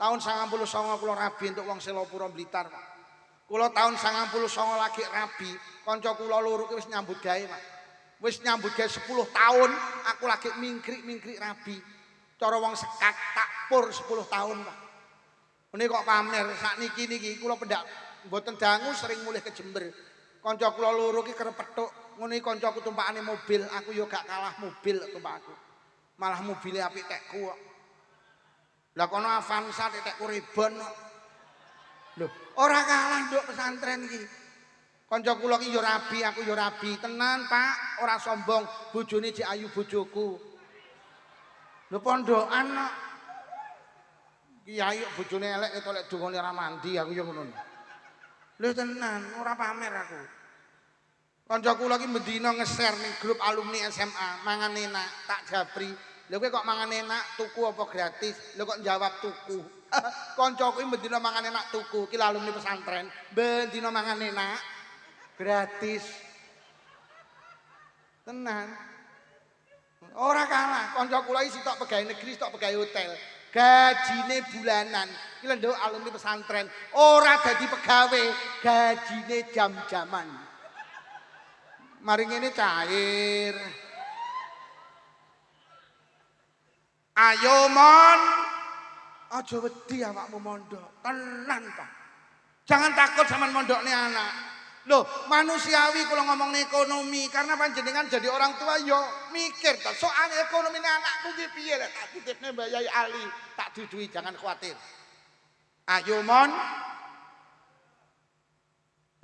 Tahun 99 kula rabi untuk wong Selopuro Blitar, Pak. Kula tahun 99 lagi rabi, kanca kula loro ki wis nyambut gawe, Pak. Wis nyambut gawe 10 tahun aku lagi mingkrik-mingkrik rabi. Cara wong sekak tak pur 10 tahun, Pak. Ini kok pamer sakniki niki kula pendak mboten dangu sering mulih ke Jember. Kanca kula loro ki kerep petuk, ngono iki kancaku tumpakane mobil, aku yo gak kalah mobil tumpakku. Malah mobile apik tekku kok. Lah kono Avanza tekku Rebon kok. Lho, ora kalah nduk pesantren iki. Kanca kula ki yo rabi, aku yo rabi. Tenan, Pak, ora sombong. Bojone Cik Ayu bojoku. Lho pondokan kok. Kiai bojone elek ketok lek dongane ora mandi, aku yo ngono. Lho tenan, ora pamer aku. Kanca kula ki mendina nge-share ning grup alumni SMA, mangan enak, tak japri. Lha kowe kok mangan enak, tuku apa gratis? Lho kok jawab tuku. Kancaku ki mendina mangan enak tuku, ki alumni pesantren. Mendina mangan enak gratis. Tenan. Ora kalah, kanca kula iki sitok pegawai negeri, sitok pegawai hotel. Gajine bulanan. Ki lho nduk alumni pesantren, ora dadi pegawai, gajine jam-jaman. Mari ngene cair. Ayo mon, aja wedi awakmu mondok, tenan ta. Jangan takut sama mondokne anak. Loh, manusiawi kalau ngomong ekonomi karena panjenengan jadi orang tua yo mikir ta soal ekonomi anakku ki piye lek tak titipne Mbak Yai Ali, tak dudui jangan khawatir. Ayo mon.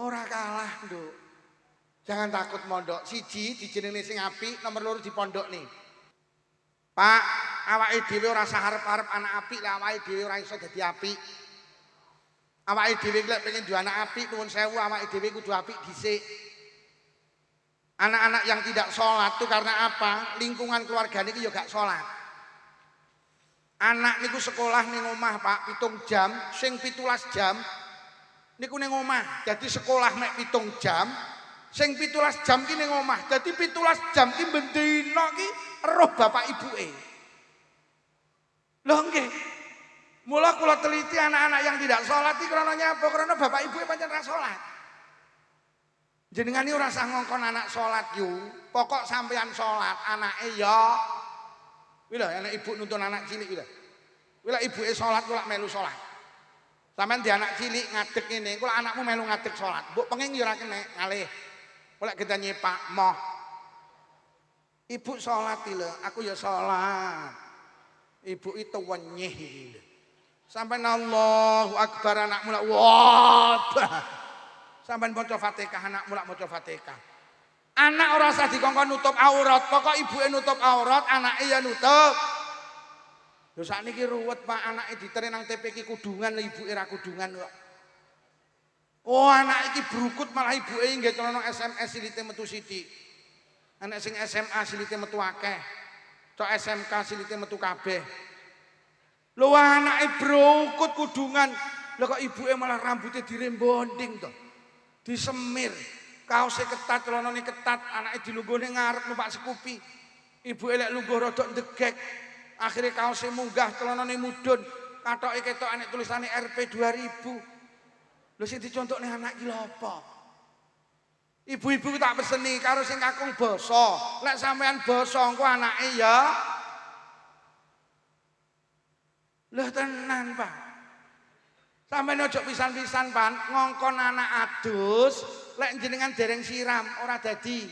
Ora kalah, Nduk. Jangan takut mondok. Siji dijenengne sing apik, nomor loro di pondok nih. Pak, awake dhewe ora usah arep-arep anak apik, lek awake dhewe ora iso dadi apik. Awake dhewe lek pengen duwe anak apik, nuwun sewu awake dhewe kudu apik dhisik. Anak-anak yang tidak sholat itu karena apa? Lingkungan keluargane iki yo gak sholat. Anak niku sekolah ning omah, Pak, 7 jam, sing 17 jam niku ning omah. Dadi sekolah mek 7 jam, sing 17 jam ki ning omah. Dadi 17 jam ki bendina ki roh bapak ibuke. Lho nggih. Mula kula teliti anak-anak yang tidak sholat iki krana nyapa? Krana bapak ibuke pancen ra sholat. Jenengan iki ora usah ngongkon anak sholat yu. Pokok sampean sholat, anake ya. Kuwi lho anak ibu nuntun anak cilik kuwi lho. Kuwi lek ibuke sholat kula melu sholat. Sampeyan di anak cilik ngadeg ngene, kula anakmu melu ngadeg sholat. Mbok penging ya ora kena ngalih. Kula kita nyepak moh. Ibu sholat lho, aku ya sholat. Ibu itu wenyih lho. Sampai Allahu Akbar anakmu lak wah. Sampai maca Fatihah anakmu lak maca Fatihah. Anak ora usah dikongkon nutup aurat, pokok ibuke nutup aurat, anake ya nutup. Lho sakniki ruwet Pak, anake ditereng nang TPK kudungan, ibuke ra kudungan kok. Oh, anak iki brukut malah ibuke nggih celana SMS silite metu sithik. Anak sing SMA silite metu akeh. Cok SMK silite metu kabeh. Lho anake brukut kudungan. Lho kok ibuke malah rambutnya dirembonding to. Disemir. Kaose ketat, celanane ketat, anake dilunggune ngarep numpak Scoopy. Ibuke lek lungguh rodok ndegek. Akhire kaose munggah, celanane mudhun. Katoke ketok anek tulisane RP 2000. Lho sing dicontokne anak iki lho apa? Ibu-ibu tak peseni karo sing kakung basa. Lek sampean basa engko anake ya. Lho tenan, Pak. Sampeyan ojo pisan-pisan, Pak, ngongkon anak adus, lek jenengan dereng siram ora dadi.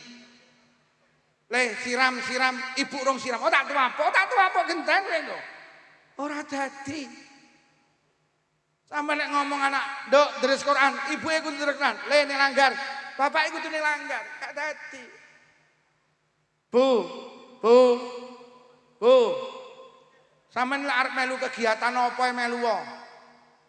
Le siram, ibu rong siram. Oh tak tuwa apa genten kowe lho. Ora dadi. Sampe nek ngomong anak, "Nduk, deres Quran," ibuke kudu deres Quran. Le ning langgar, bapake kudu ning langgar. Gak dadi. Bu. Sampeyan lek arep melu kegiatan apa melu wae.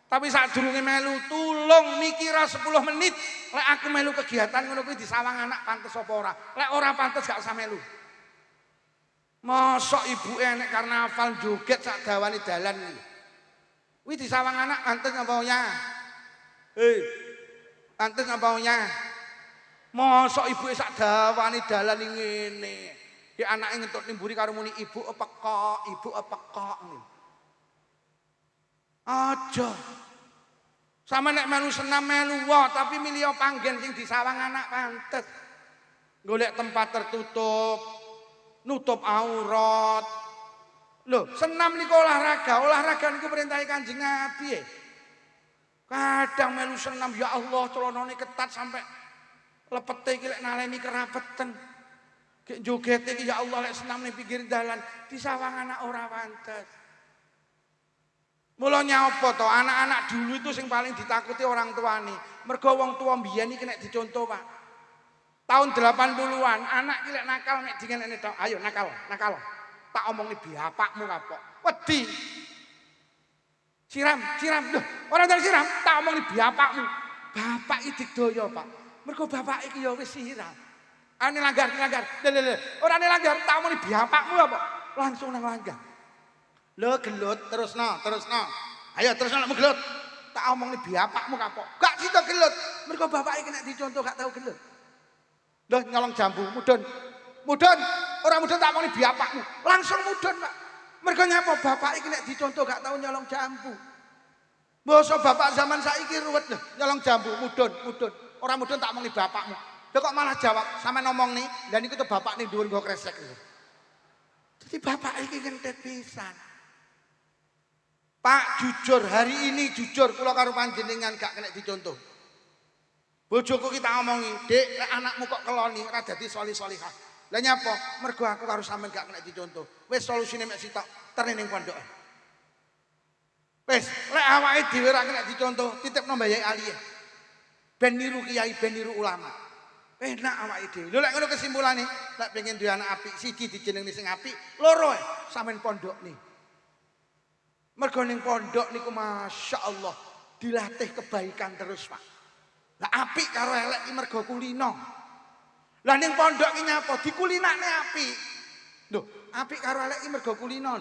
Tapi sadurunge melu tulung mikira 10 menit. Lek aku melu kegiatan ngono kuwi disawang anak pantes apa ora? Lek ora pantes gak usah melu. Mosok ibuke enek karnaval joget sak dawane dalan kuwi. Kuwi disawang anak pantes apa ora? Pantes apa ora? Mosok ibuke sak dawane dalan ngene. Ki anake ngentuk ning mburi karo muni ibu pekok. Aja. Sama nek melu senam melu wae tapi milih panggen sing disawang anak pantes. Golek tempat tertutup, nutup aurat. Loh, senam niku olahraga niku perintah Kanjeng Nabi. Kadang melu senam ya Allah celonone ketat sampai lepete iki lek naleni kerapetan. Gek jogete iki ya Allah lek senam ning pinggir dalan disawang anak ora pantes. Mula nyapa to anak-anak dulu itu sing paling ditakuti orang tuane. Mergo wong tua mbiyen iki nek dicontoh, Pak. Tahun 80-an anak iki lek nakal nek dingenekne tok. Ayo nakal. Tak omongni bapakmu kapok. Wedi. Siram. Loh, ora tau siram, tak omongni bapakmu. Bapak iki digdaya, Pak. Mergo bapak iki ya wis siram. Ane langgar. Lho, ora langgar, tak omongni bapakmu apa? Langsung nang langgar. Lho gelut terusno. Ayo terusno nek gelut. Tak omongni bapakmu kapok. Gak sida gelut. Mergo bapak iki nek dicontoh gak tau gelut. Lho nyolong jambu, mudun. Ora mudun tak omongni bapakmu. Langsung mudun, Pak. Mergo nyapa bapak iki nek dicontoh gak tau nyolong jambu. Basa bapak zaman saiki ruwet lho, nyolong jambu, mudun. Ora mudun tak omongni bapakmu. Lho kok malah jawab, sampean ngomong nih, dan niku tuh bapak ning dhuwur nggo kresek lho. Jadi bapak iki kentet pisan. Pak jujur hari ini jujur kula karo panjenengan gak kena dicontoh. Bojoku kita omongi, "Dek, lek anakmu kok keloni ora dadi solih-solihah." Lah nyapa? Mergo aku karo sampean gak kena dicontoh. Wis solusine mek sitok, terne ning pondok. Wis, lek awake dhewe ora kena dicontoh, titipno mbayai aliye. Ben niru kiai, ben niru ulama. Enak awake dhewe. Lho lek ngono kesimpulane, lek pengen duwe anak apik, siji dijenengi sing apik, loro sampean pondok nih. Mergo ning pondok niku masyaallah dilatih kebaikan terus, Pak. Lah apik karo elek iki mergo kulino. Lah ning pondok ki nyapa dikulinakne apik. Lho, apik karo elek iki mergo kulino.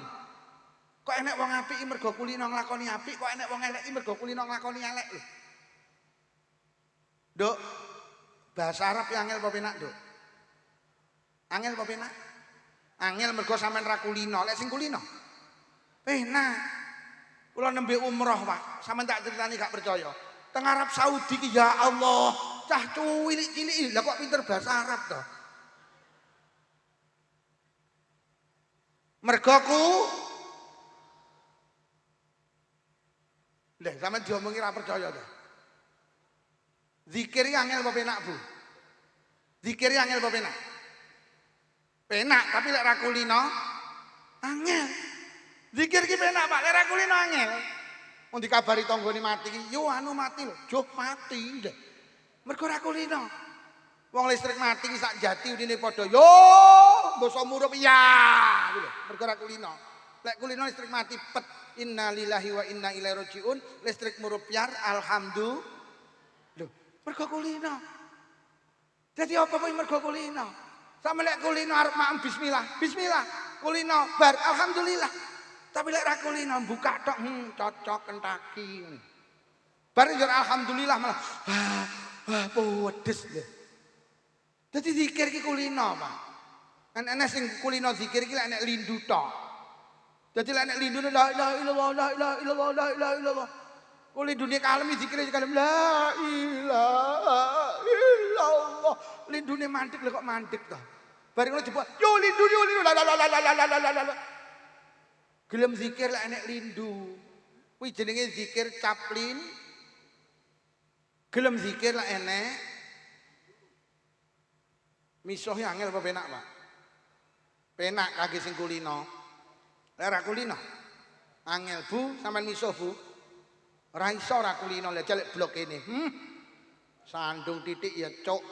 Kok enek wong apik iki mergo kulino nglakoni apik, kok enek wong elek iki mergo kulino nglakoni elek lho. Nduk, bahasa Arab yang angel apa penak, Nduk? Angel apa penak? Angel mergo sampean ra kulino, lek sing kulino. Penak. Kula nembe umroh, Pak. Sampeyan tak critani gak percaya. Teng Arab Saudi ki ya Allah, cah cilik-cilik. Lah kok pinter bahasa Arab to? Mergoku lha sampeyan diomongi ra percaya to. Zikir angel apa penak, Bu? Zikir angel apa penak? Penak, tapi lek ra kulino angel. Zikir ki penak, Pak, lek ra kulino angel. Mun dikabari tanggane mati ki, yo anu mati lho, joh mati ndek. Mergo ra kulino. Wong listrik mati ki sak jati udine padha. Yo, basa murup ya, gitu. Mergo ra kulino. Lek kulino listrik mati pet. Innalillahi wa inna ilaihi rajiun. Listrik murup yar, alhamdulillah. Lho, mergo kulino. Dadi apa kuwi mergo kulino? Sampe lek kulino arep maem bismillah. Bismillah. Kulino bar alhamdulillah. Tapi lek ra kulino buka tok cocok kentaki. Bar njur alhamdulillah malah pedes lho. Dadi zikir ki kulino, Pak. Enek sing kulino zikir ki lek nek lindu tok. Dadi lek nek lindu la ilaha illallah la ilaha illallah la ilaha illallah. Kuli dunia kalem zikir kalem la ilaha illallah. Lindune mandek lho kok mandek to. Bar ngono dibuat yo lindu la la la la la la. Gelem zikir lek enek lindu. Kuwi jenenge zikir caplin. Gelem zikir lek enek misuh angel apa penak, Pak? Penak kaki sing kulino. Lek ra kulino angel, Bu, sampean misuh, Bu. Ora iso ra kulino lek celek blok kene. Sandung titik ya, Cuk.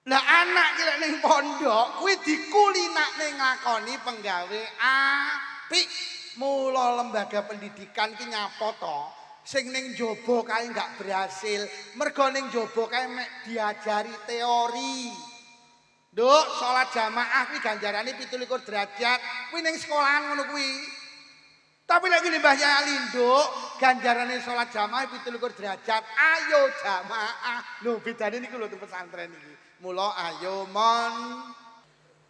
Lah anak ki lek ning pondok kuwi dikulinakne nglakoni penggawe apik. Mula lembaga pendidikan ki nyapa to, sing ning njaba kae gak berhasil, mergo ning njaba kae mek diajari teori. Nduk, salat jamaah kuwi ganjarane 17 derajat, kuwi ning sekolahan ngono kuwi. Tapi lagi nih Mbah Yali Nduk, ganjarane salat jamaah 17 derajat. Ayo jamaah. Lho bedane niku lho pesantren iki. Mula ayo mon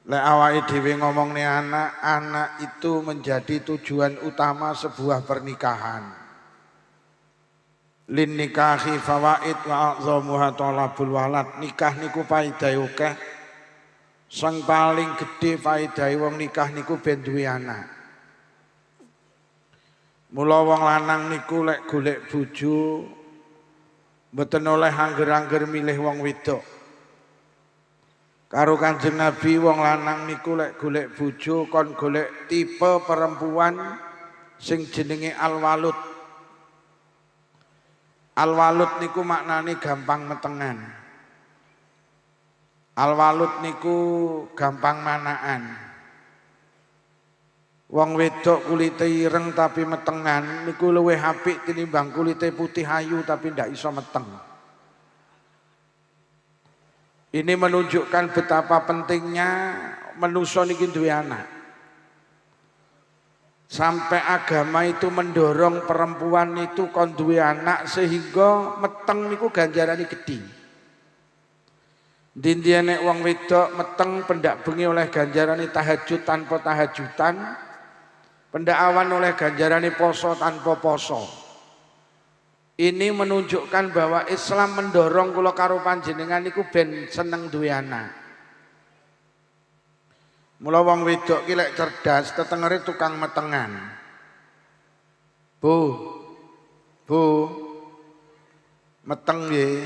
Lek awake dhewe ngomongne anak, anak itu menjadi tujuan utama sebuah pernikahan. Lin nikahi fawaid wa a'zamuha talabul walad. Nikah niku paidahe akeh. Sing paling gedhe paidahe wong nikah niku ben duwe anak. Mula wong lanang niku lek golek bojo mboten oleh angger-angger milih wong wedok. Karo Kanjeng Nabi wong lanang niku lek golek bojo kon golek tipe perempuan sing jenenge al-walud. Al-walud niku maknane gampang metengan. Al-walud niku gampang manaan. Wong wedok kulite ireng tapi metengan niku luwih apik tinimbang kulite putih ayu tapi ndak iso meteng. Ini menunjukkan betapa pentingnya manusia niki duwe anak. Sampai agama itu mendorong perempuan itu kon duwe anak sehingga meteng niku ganjarane gedhi. Dindian nek wong wedok meteng pendak bengi oleh ganjarane tahajud tanpa tahajudan. Pendak awan oleh ganjarane poso tanpa poso. Ini menunjukkan bahwa Islam mendorong kula karo panjenengan niku ben seneng duwe anak. Mula wong wedok ki lek cerdas tetengere tukang metengan. Bu. Meteng nggih.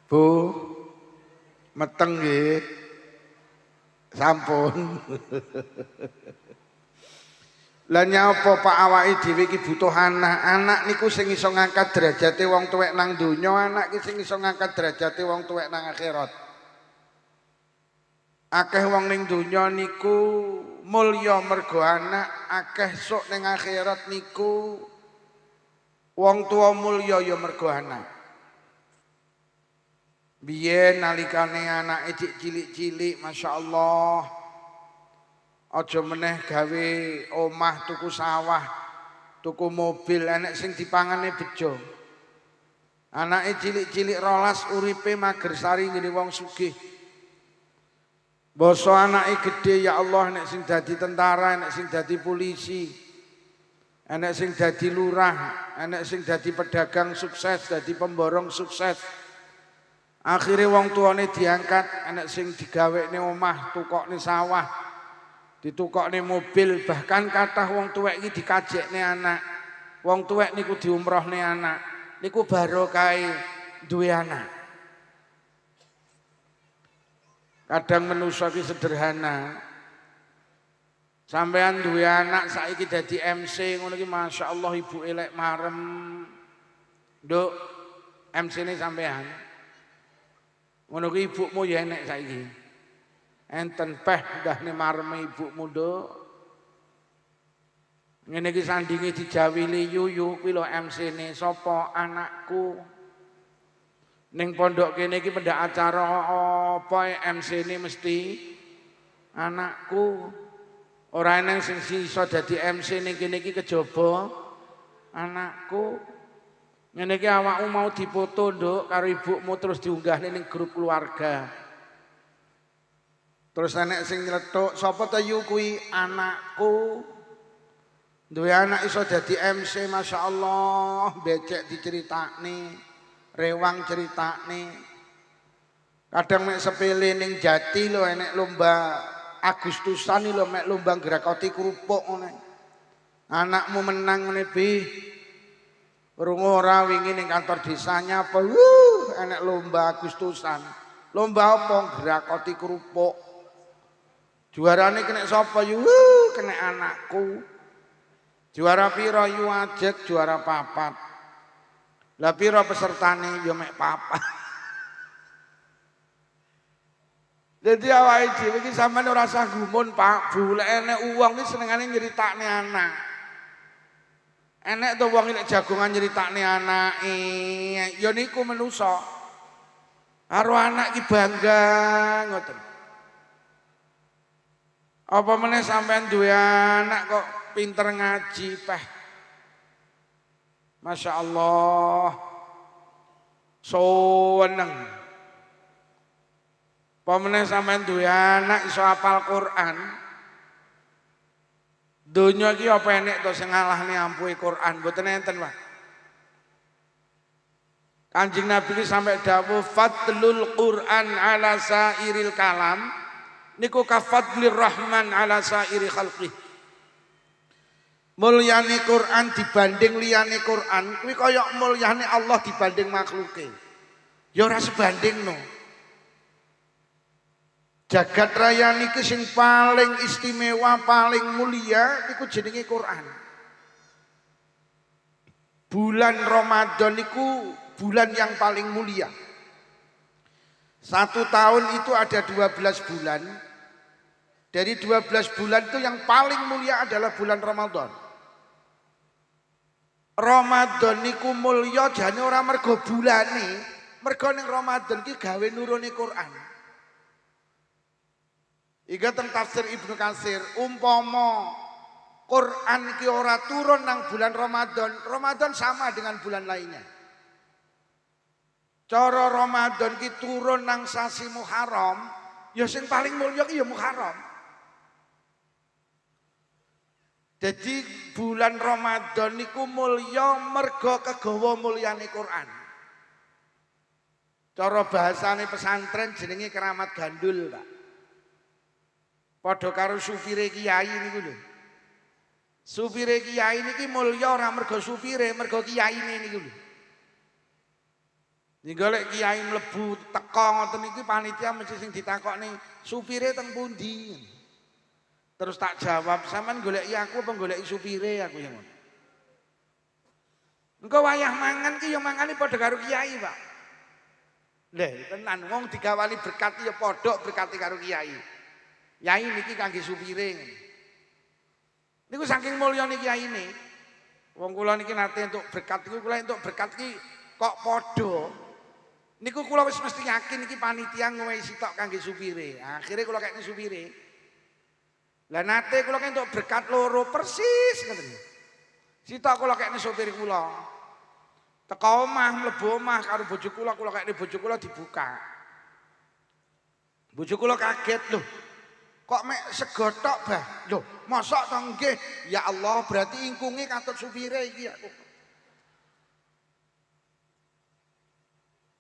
Bu. Meteng nggih. Sampun. Lah nyapa Pak awake dhewe iki butuh anak. Anak niku sing iso ngangkat derajate wong tuwek nang donya, anak iki sing iso ngangkat derajate wong tuwek nang akhirat. Akeh wong ning donya niku mulya mergo anak, akeh sok ning akhirat niku wong tua mulya ya mergo anak. Biyen nalikane anake cilik-cilik masyaallah aja meneh gawe omah tuku sawah, tuku mobil enek sing dipangane bejo. Anake cilik-cilik 12 uripe mager sari ngene wong sugih. Basa anake gedhe ya Allah enek sing dadi tentara, enek sing dadi polisi. Enek sing dadi lurah, enek sing dadi pedagang sukses, dadi pemborong sukses. Akhire wong tuane diangkat, enek sing digawekne omah, tukokne sawah. Ditukokne mobil, bahkan kathah wong tuwek iki dikajekne anak. Wong tuwek niku diumrohne anak. Niku barokahe duwe anak. Kadang manusa iki sederhana. Sampean duwe anak saiki dadi MC ngono iki masyaallah ibuke lek marem. Nduk, MC-ne sampean. Ngono ki ibumu ya enek saiki. Enten peh ndahne mareme ibumu nduk. Ngene iki sandinge dijawili yuyu kuwi lho MC-ne sapa anakku. Ning pondok kene iki pendak acara apa MC-ne mesti anakku. Ora eneng sing iso dadi MC ning kene iki kejaba anakku. Ngene iki awakmu mau dipoto nduk karo ibumu terus diunggahne ning grup keluarga. Terus enek sing nyletuk, sapa ta yu kuwi anakku. Duwe anak iso dadi MC masyaallah, becek diceritakne, rewang critakne. Kadang mek sepele ning Jati lho enek lomba Agustusan lho mek lomba grakoti kerupuk ngene. Anakmu menang ngene Bi. Rungu ora wingi ning kantor desanya apa? Enek lomba Agustusan. Lomba apa? Grakoti kerupuk. Juarane kena sapa yu? Kena anakku. Juara pira yu ajek juara 4. Lah pira pesertane ya mek 4. Jadi awake dhewe iki sampean ora usah gumun Pak Bu, lek enek wong iki senengane nyeritakne anak. Enek to wong nek jagongan nyeritakne anake, ya niku manusa. Karo anak iki bangga ngoten. Apa meneh sampean duwe anak kok pinter ngaji, Pak. Masya Allah. Seneng. Pemene sampean duwe anak iso hafal Quran. Donya iki apa enek to sing ngalahne ampuhe Quran, mboten enten, Pak. Kanjeng Nabi iki sampai dawuh fadlul Quran ala sairil kalam niku ka fadlir rahman ala sairi khalqih. Mulyane Quran dibanding liyane Quran kuwi kaya mulyane Allah dibanding makhluke. Ya ora sebandingno. Jagat raya niki sing paling istimewa, paling mulia niku jenenge Quran. Bulan Ramadan niku bulan yang paling mulia. 1 tahun itu ada 12 bulan. Dari 12 bulan itu yang paling mulia adalah bulan Ramadan. Ramadan niku mulya jane ora mergo bulane, mergo ning Ramadan ki gawe nurune Quran. Iga teng tafsir Ibnu Katsir, umpama Quran ki ora turun nang bulan Ramadan, Ramadan sama dengan bulan lainnya. Cara Ramadan ki turun nang sasi Muharram, ya sing paling mulya ki ya Muharram. Jadi bulan Ramadan niku mulya mergo kegawa mulyane Quran. Cara bahasane pesantren jenenge keramat gandul, Pak. Padha karo supire kiai niku lho. Supire kiai niki mulya ora mergo supire, mergo kiyaine niku lho. Ning golek kiai mlebu teka ngoten iki panitia mesti sing ditakokne supire teng pundi. Terus tak jawab, sampean goleki aku apa goleki supire aku ya ngono. Engko wayah mangan ki ya mangane padha karo kiai, Pak. Lha tenan wong digawani berkat ya padha berkati karo kiai. Yai niki kangge supire. Niku saking mulyane kiyaine. Wong kula niki nate entuk berkat iku kula entuk berkat iki kok padha. Niku kula wis mesti yakin iki panitia ngowehi sitok kangge supire. Akhire kula kekne supire. Lah nate kula entuk berkat loro persis ngoten. Sitok kula kekne supir kula. Teka omah mlebu omah karo bojo kula kekne bojo kula dibuka. Bojo kula kaget lho. Kok mek sego tok, Bah? Lho, mosok to nggih? Ya Allah, berarti ingkunge katut supire iki aku.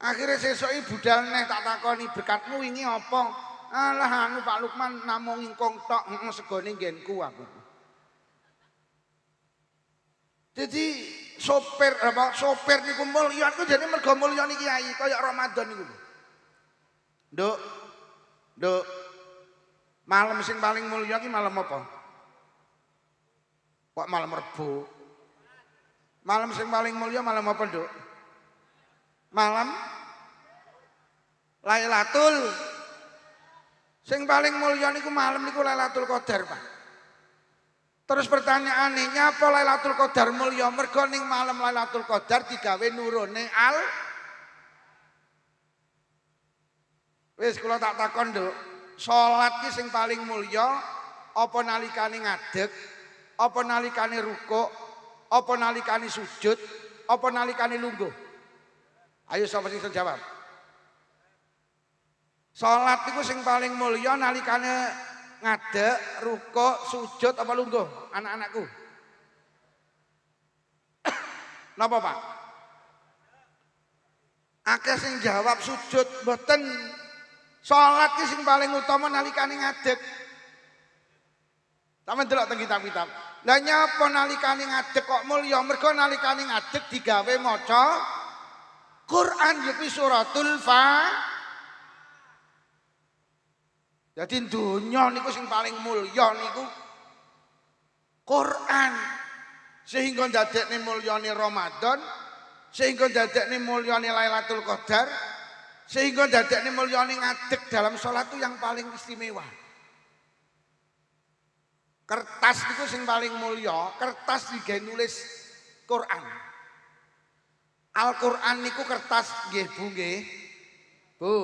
Akhire sesuki budal neh tak takoni berkatmu wingi apa? Alah anu Pak Lukman namung ingkung tok, segone nggenku aku. Jadi sopir niku mulya niku jane mergo mulyane kiai kaya Ramadan niku. Nduk. Malam sing paling mulia ki malam apa? Kok malam Rebo? Malam sing paling mulia malam apa, Nduk? Malam Lailatul. Sing paling mulia niku malam niku Lailatul Qadar, Pak. Terus pertanyaane, nyapa Lailatul Qadar mulia? Mergo ning malam Lailatul Qadar digawe nurune Wis kula tak takon, Nduk. Salat ki sing paling mulya apa nalikane ngadeg, apa nalikane rukuk, apa nalikane sujud, apa nalikane lungguh? Ayo sapa sing jawab? Salat iku sing paling mulya nalikane ngadeg, rukuk, sujud apa lungguh? Anak-anakku. Napa, Pak? Akeh sing jawab sujud mboten. Salat ki sing paling utama nalikane ngadeg. Sampe delok teng kitab-kitab. Lah nyapa nalikane ngadeg kok mulya? Mergo nalikane ngadeg digawe maca Quran ya kuwi suratul Jadi donya niku sing paling mulya niku Quran. Sehingga ndadekne mulyane Ramadan, sehingga ndadekne mulyane Lailatul Qadar. Sehingga dadekne mulyane ngadeg dalam sholat itu yang paling istimewa. Kertas itu sing paling mulya, kertas digawe nulis Quran. Al-Quran niku kertas nggih Bu nggih. Bu.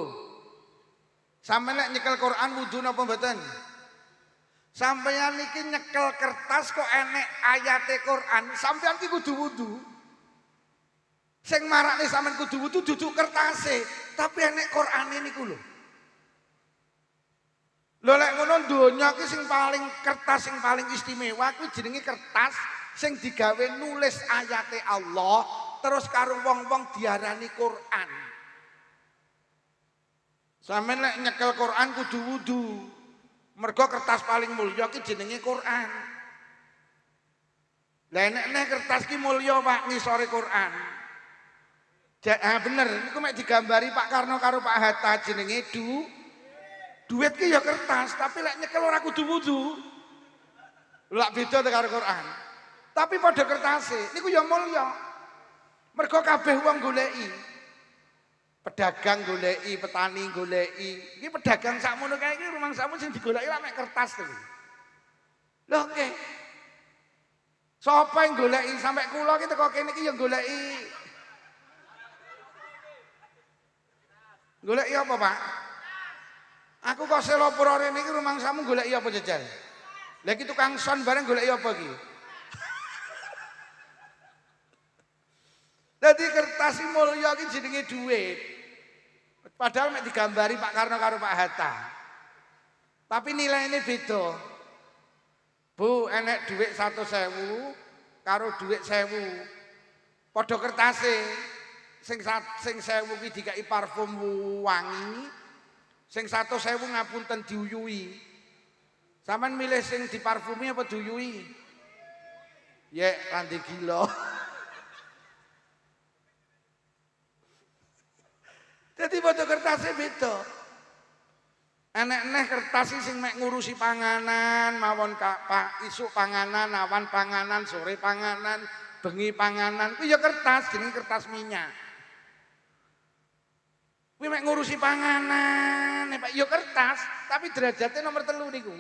Sampeyan nek nyekel Quran wudu napa mboten? Sampeyan niki nyekel kertas kok enek ayate Quran, sampeyan ki kudu wudu. Sing marakne sampean kudu wudu duduk kertase, tapi enek Qur'ane niku lho. Lho lek ngono donya iki sing paling kertas sing paling istimewa kuwi jenenge kertas sing digawe nulis ayate Allah terus karo wong-wong diarani Quran. Sampeyan lek nyekel Quran kudu wudu. Mergo kertas paling mulya ki jenenge Quran. Lah nek kertas ki mulya Pak ngisore Quran. Bener niku mek digambari Pak Karno karo Pak Hatta jenenge duit ki ya kertas, tapi lek nyekel ora kudu wudu. Lak beda karo Quran. Tapi padha kertase, niku ya mulya. Mergo kabeh wong goleki. Pedagang goleki, petani goleki. Iki pedagang sakmono kae iki rumangsamu sing digoleki lak mek kertas to. Lho nggih. Sapa yang goleki sampai kula ki teko kene iki ya goleki. Goleki apa, Pak? Aku kok selopor rene iki rumangsamu goleki apa jajal? Lah iki tukang son bareng goleki apa iki? Dadi kertas mulya iki jenenge dhuwit. Padahal mek digambari Pak Karno karo Pak Hatta. Tapi nilainya beda. Bu, enek dhuwit 100.000 karo dhuwit 1.000. Padha kertase. Sing 1.000 ki dikai parfum wangi. Sing 100.000 ngapunten diuyui. Sampeyan milih sing diparfumi apa diuyui? Ya, randi gila. Jadi foto kertasnya beda. Enek-enek kertas sing mek ngurusi panganan, mawon Pak isuk panganan, awan panganan, sore panganan, bengi panganan. Kuwi ya kertas, jenenge kertas minyak. Kuwi mek ngurusi panganan, Pak ya kertas, tapi derajatnya nomor 3 niku.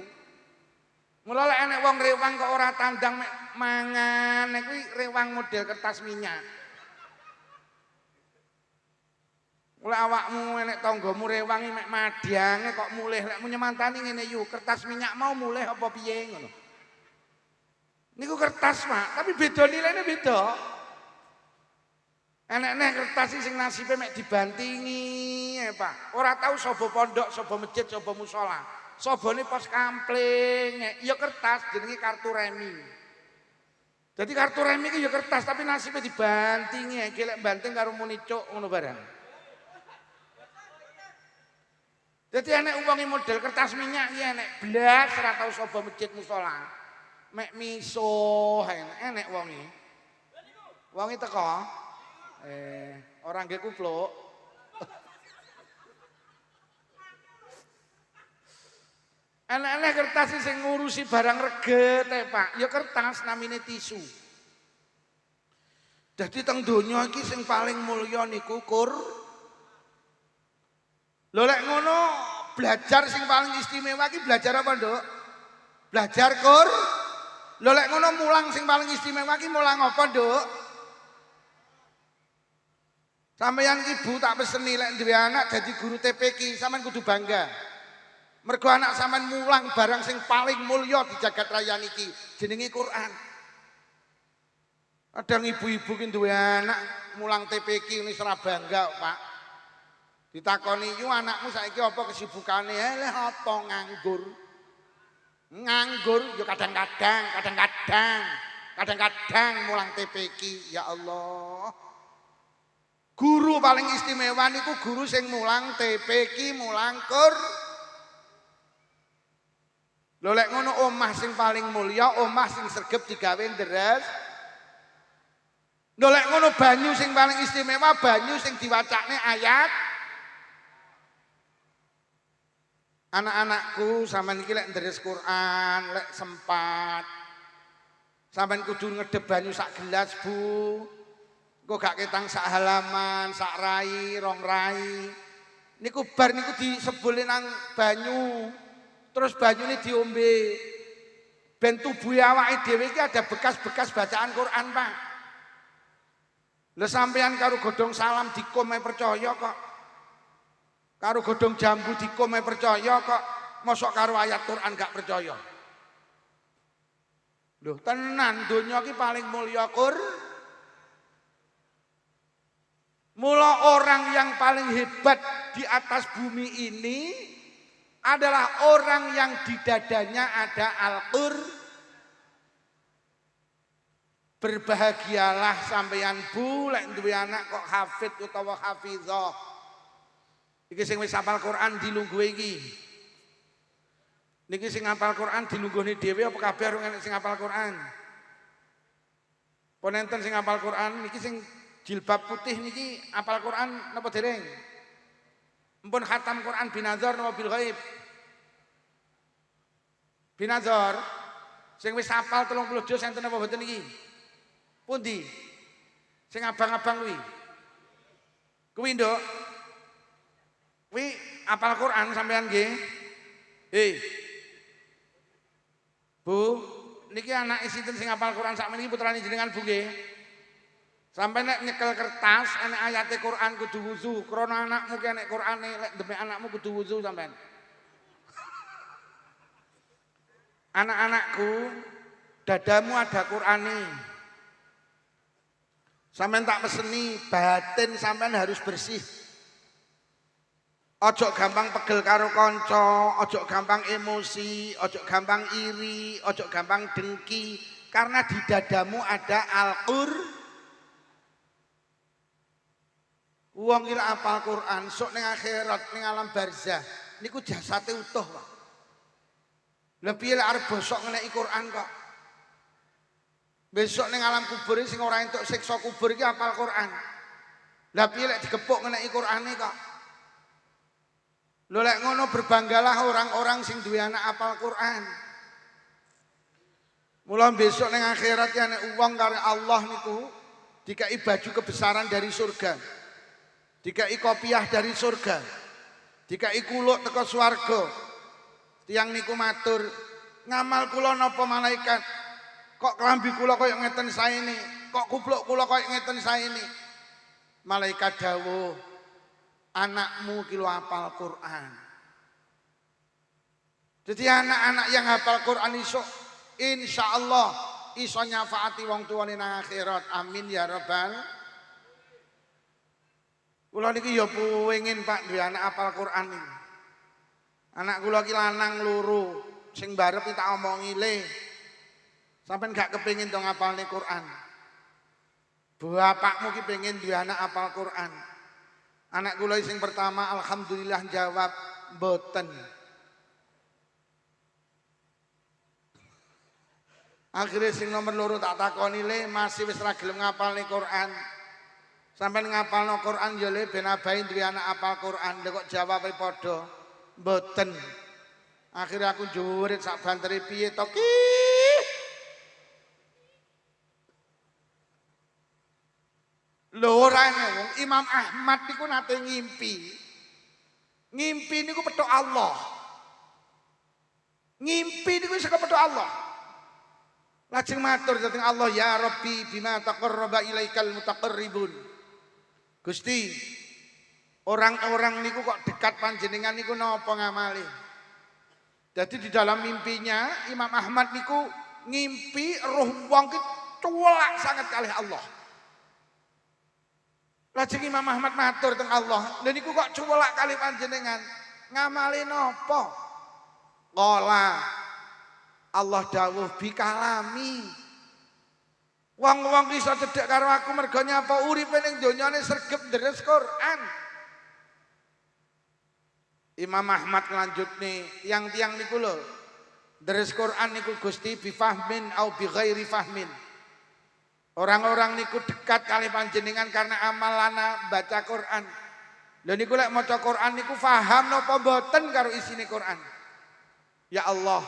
Mula lek enek wong rewang kok ora tandang mek mangan, kuwi rewang model kertas minyak. Mulai awakmu enek tanggamu rewangi mek madyange kok mulih lek nyemantani ngene yu kertas minyak mau mulih apa piye ngono. Niku kertas Pak, tapi beda nilainya beda. Enek-enek kertas sing nasibe mek dibantingi ya Pak. Ora tahu sapa pondok, sapa masjid, sapa musala. Sabane pos kampling, ya kertas jenenge kartu remi. Jadi kartu remi iki ya kertas tapi nasibe dibantingi, iki lek banting karo muni cuk ngono barang. Jadi enek uwangi model kertas minyak iki enek blas ora tau sapa masjid musala. Mek miso enek wongi. Wongi teko. Ora nggih kupluk. Enek-enek kertas sing ngurusi barang reget Pak, ya kertas namine tisu. Dadi teng donya iki sing paling mulya niku Lho lek ngono belajar sing paling istimewa iki belajar apa, Nduk? Belajar Lho lek ngono mulang sing paling istimewa iki mulang apa, Nduk? Sampeyan ibu tak peseni lek duwe anak dadi guru TPQ, sampean kudu bangga. Mergo anak sampean mulang barang sing paling mulya di jagat raya niki, jenenge Quran. Kadang ibu-ibu ki duwe anak mulang TPQ wis ora bangga, Pak. Ditakoni yu anakmu saiki apa kesibukane? Leh apa nganggur. Nganggur ya kadang-kadang mulang TPQ. Ya Allah. Guru paling istimewa niku guru sing mulang TPQ, mulang Lho lek ngono omah sing paling mulya, omah sing sregep digawe nderes. Lho lek ngono banyu sing paling istimewa, banyu sing diwacane ayat. Anak-anakku sampean iki lek nderes Quran, lek sempat sampean kudu ngedep banyu sak gelas, Bu. Engko gak ketang sak halaman, sak rai, rong rai. Niku bar niku disebule nang banyu. Terus banyune diombe. Ben tubuhe awake dhewe iki ada bekas-bekas bacaan Quran, Pak. Lah sampean karo godhong salam dikom percaya kok. Karo godhong jambu dikom percaya kok. Mosok karo ayat Quran gak percaya. Lho tenan donya iki paling mulya Mula orang yang paling hebat di atas bumi ini adalah orang yang di dadanya ada Al-Qur'an. Berbahagialah sampeyan Bu lek duwe anak kok hafid utawa hafizah. Iki sing wis hafal Quran dilungguhe iki. Niki sing hafal Quran dilungguhne dhewe apa kabeh arep enek sing hafal Quran? Ponenten sing hafal Quran niki sing jilbab putih niki hafal Quran napa dereng? Mpun khatam Quran binazar napa bil ghaib? Binazar sing wis hafal 30 juz enten apa mboten niki? Pundi? Sing abang-abang kuwi. Kuwi nduk. Kuwi hafal Quran sampean nggih? Bu, niki anak sinten sing hafal Quran sakmeniki putrane jenengan Bu nggih? Sampai nek nyekel kertas enek ayate Quran kudu wuzu, krana anakmu ki enek Qurane, lek demek anakmu kudu wuzu sampean. Anak-anakku, dadamu ada Qurane. Sampean tak peseni batin sampean harus bersih. Ojo gampang pegel karo kanca, ojo gampang emosi, ojo gampang iri, ojo gampang dengki karena di dadamu ada Al-Qur'an. Wong iki apal Quran sok ning akhirat ning alam barzah niku jasate utuh, Pak. Lah piye lek arep bosok ngeneki Quran kok? Besok ning alam kubur sing ora entuk siksa kubur iki hafal Quran. Lah piye lek digepuk ngeneki Qurane kok? Lho lek ngono berbanggalah orang-orang sing duwe anak hafal Quran. Mula besok ning akhirat ya nek wong karo Allah niku dikai baju kebesaran dari surga. Dikai kopiah dari surga. Dikai kuluk teko swarga. Tiyang niku matur, ngamal kula napa malaikat? Kok kelambi kula kaya ngeten saene, kok kupluk kula kaya ngeten saene. Malaikat dawuh, anakmu ki lho hafal Quran. Jadi anak-anak yang hafal Quran iso insyaallah iso nyafaati wong tuane nang akhirat. Amin ya rabbal. Kula niki ya pengin Pak duwe anak hafal Quran iki. Anak kula ki lanang loro, sing barep tak omongi le. Sampai gak kepingin dong hafalne Quran. Bapakmu ki pengen duwe anak hafal Quran. Anak kula sing pertama alhamdulillah jawab mboten. Akhirnya sing nomor loro tak takoni le masih wis ra gelem ngapalne Quran. Sampai ngapalno Quran ya le ben abahe duwe anak hafal Quran. Lha kok jawabe padha mboten. Akhirnya aku jurit sak bantere piye to ki? Lho ora wong Imam Ahmad niku nate ngimpi. Ngimpi niku petuk Allah. Ngimpi niku saka petuk Allah. Lajeng matur dhateng Allah, ya Rabbi bima taqarraba ilaikal mutaqarribun. Gusti, orang-orang niku kok dekat panjenengan niku napa ngamali? Jadi di dalam mimpinya Imam Ahmad niku ngimpi roh wong ki cuwelak sangat kalih Allah. Lajeng Imam Ahmad matur teng Allah, lha niku kok cuwelak kali panjenengan. Ngamali napa? Qala Allah dawuh bikalami. Wong-wong iso cedhek karo aku mergo nyapa uripe ning donyane sregep deres Quran. Imam Ahmad lanjutne, tiang-tiang niku lho. Deres Quran niku Gusti bifahmin au bi ghairi fahmin. Orang-orang niku dekat kali panjenengan karena amalana baca Quran. Lha niku lek maca Quran niku paham napa mboten karo isine Quran. Ya Allah,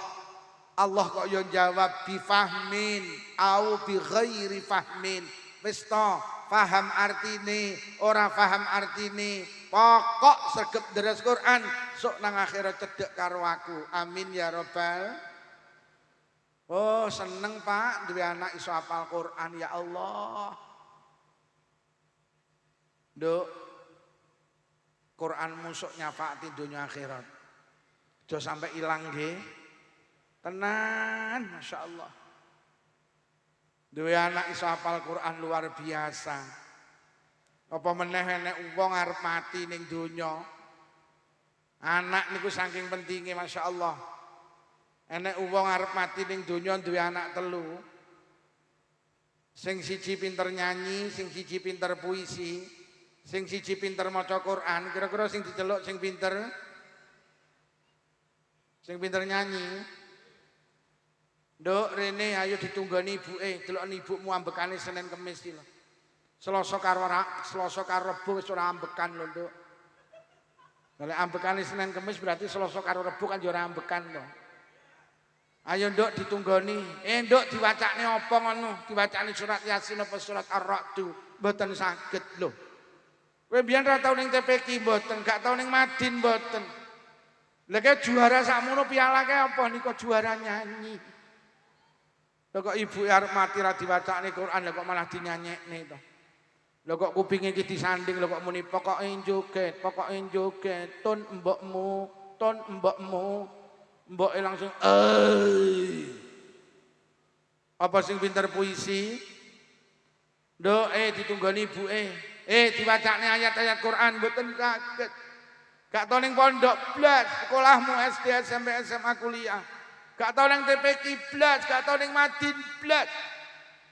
Allah kok yo jawab bi fahmin au bi ghairi fahmin. Wis to, paham artine, ora paham artine. Pokok sregep deres Quran, sok nang akhirat cedhek karo aku. Amin ya rabbal. Oh seneng Pak duwe anak iso hafal Quran ya Allah. Nduk Quran musuk nyafaati dunia akhirat. Aja sampai ilang nggih. Tenan masyaallah. Duwe anak iso hafal Quran luar biasa. Apa meneh enek wong arep mati ning donya. Anak niku saking pentingnya Masya Allah. Enek wong arep mati ning donya duwe anak telu. Sing siji pinter nyanyi, sing siji pinter puisi, sing siji pinter maca Quran. Kira-kira sing diceluk sing pinter? Sing pinter nyanyi. Nduk rene ayo ditunggoni ibuke, delokne ibumu ambekane Senin Kamis iki lho. Selasa karo Rebo wis ora ambekan lho, Nduk. Kalau ambekane Senin Kamis berarti Selasa karo Rebo kan yo ora ambekan to. Ayo Nduk ditunggoni. Nduk diwacane apa ngono? Diwacane surat Yasin apa surat Ar-Ra'd? Mboten saged lho. Kowe mbiyen ra tau ning TPQ mboten, gak tau ning Madin mboten. Lha kaya juara sakmono pialake apa nika juara nyanyi. Lha kok ibuke arep mati ra diwacane Quran lha kok malah dinyanyekne to. Lho kok kupinge iki disanding lho kok muni pokoke joget, tun mbokmu, mboke langsung apa sing pinter puisi? Nduk ditunggoni ibuke. Diwacane ayat-ayat Quran mboten kaget. Gak tau ning pondok blas, sekolahmu SD, SMP, SMA, kuliah. Gak tau ning TPQ blas, gak tau ning Madin blas.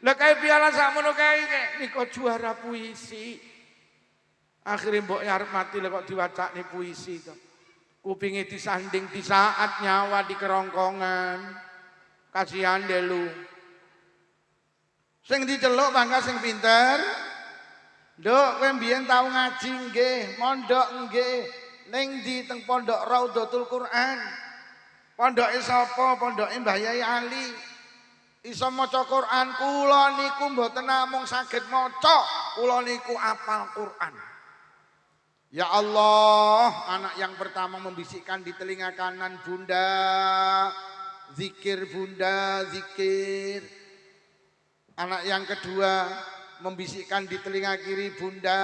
Lah kae piala sakmono kae niku juara puisi. Akhire mbok arep mati lek kok diwacane puisi to. Kupinge disanding di saat nyawa di kerongkongan. Kasihan delu. Sing diceluk bangga sing pinter. Nduk kowe mbiyen tau ngaji nggih, mondok nggih. Ning ndi teng pondok Raudhatul Quran. Pondoke sapa? Pondoke Mbah Yai Ali. Iso maca Quran, kula niku mboten namung saged maca, kula niku apal Quran. Ya Allah, anak yang pertama membisikkan di telinga kanan, Bunda, zikir Bunda, zikir. Anak yang kedua membisikkan di telinga kiri, Bunda,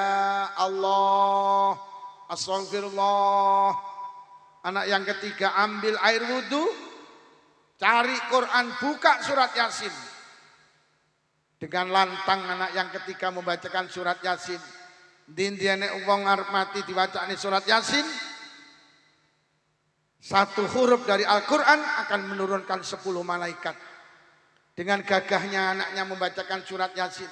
Allah, astagfirullah. Anak yang ketiga ambil air wudhu, cari Quran, buka surat Yasin. Dengan lantang anak yang ketiga membacakan surat Yasin. Dindiane wong arep mati diwacane surat Yasin. Satu huruf dari Al-Quran akan menurunkan 10 malaikat. Dengan gagahnya anaknya membacakan surat Yasin.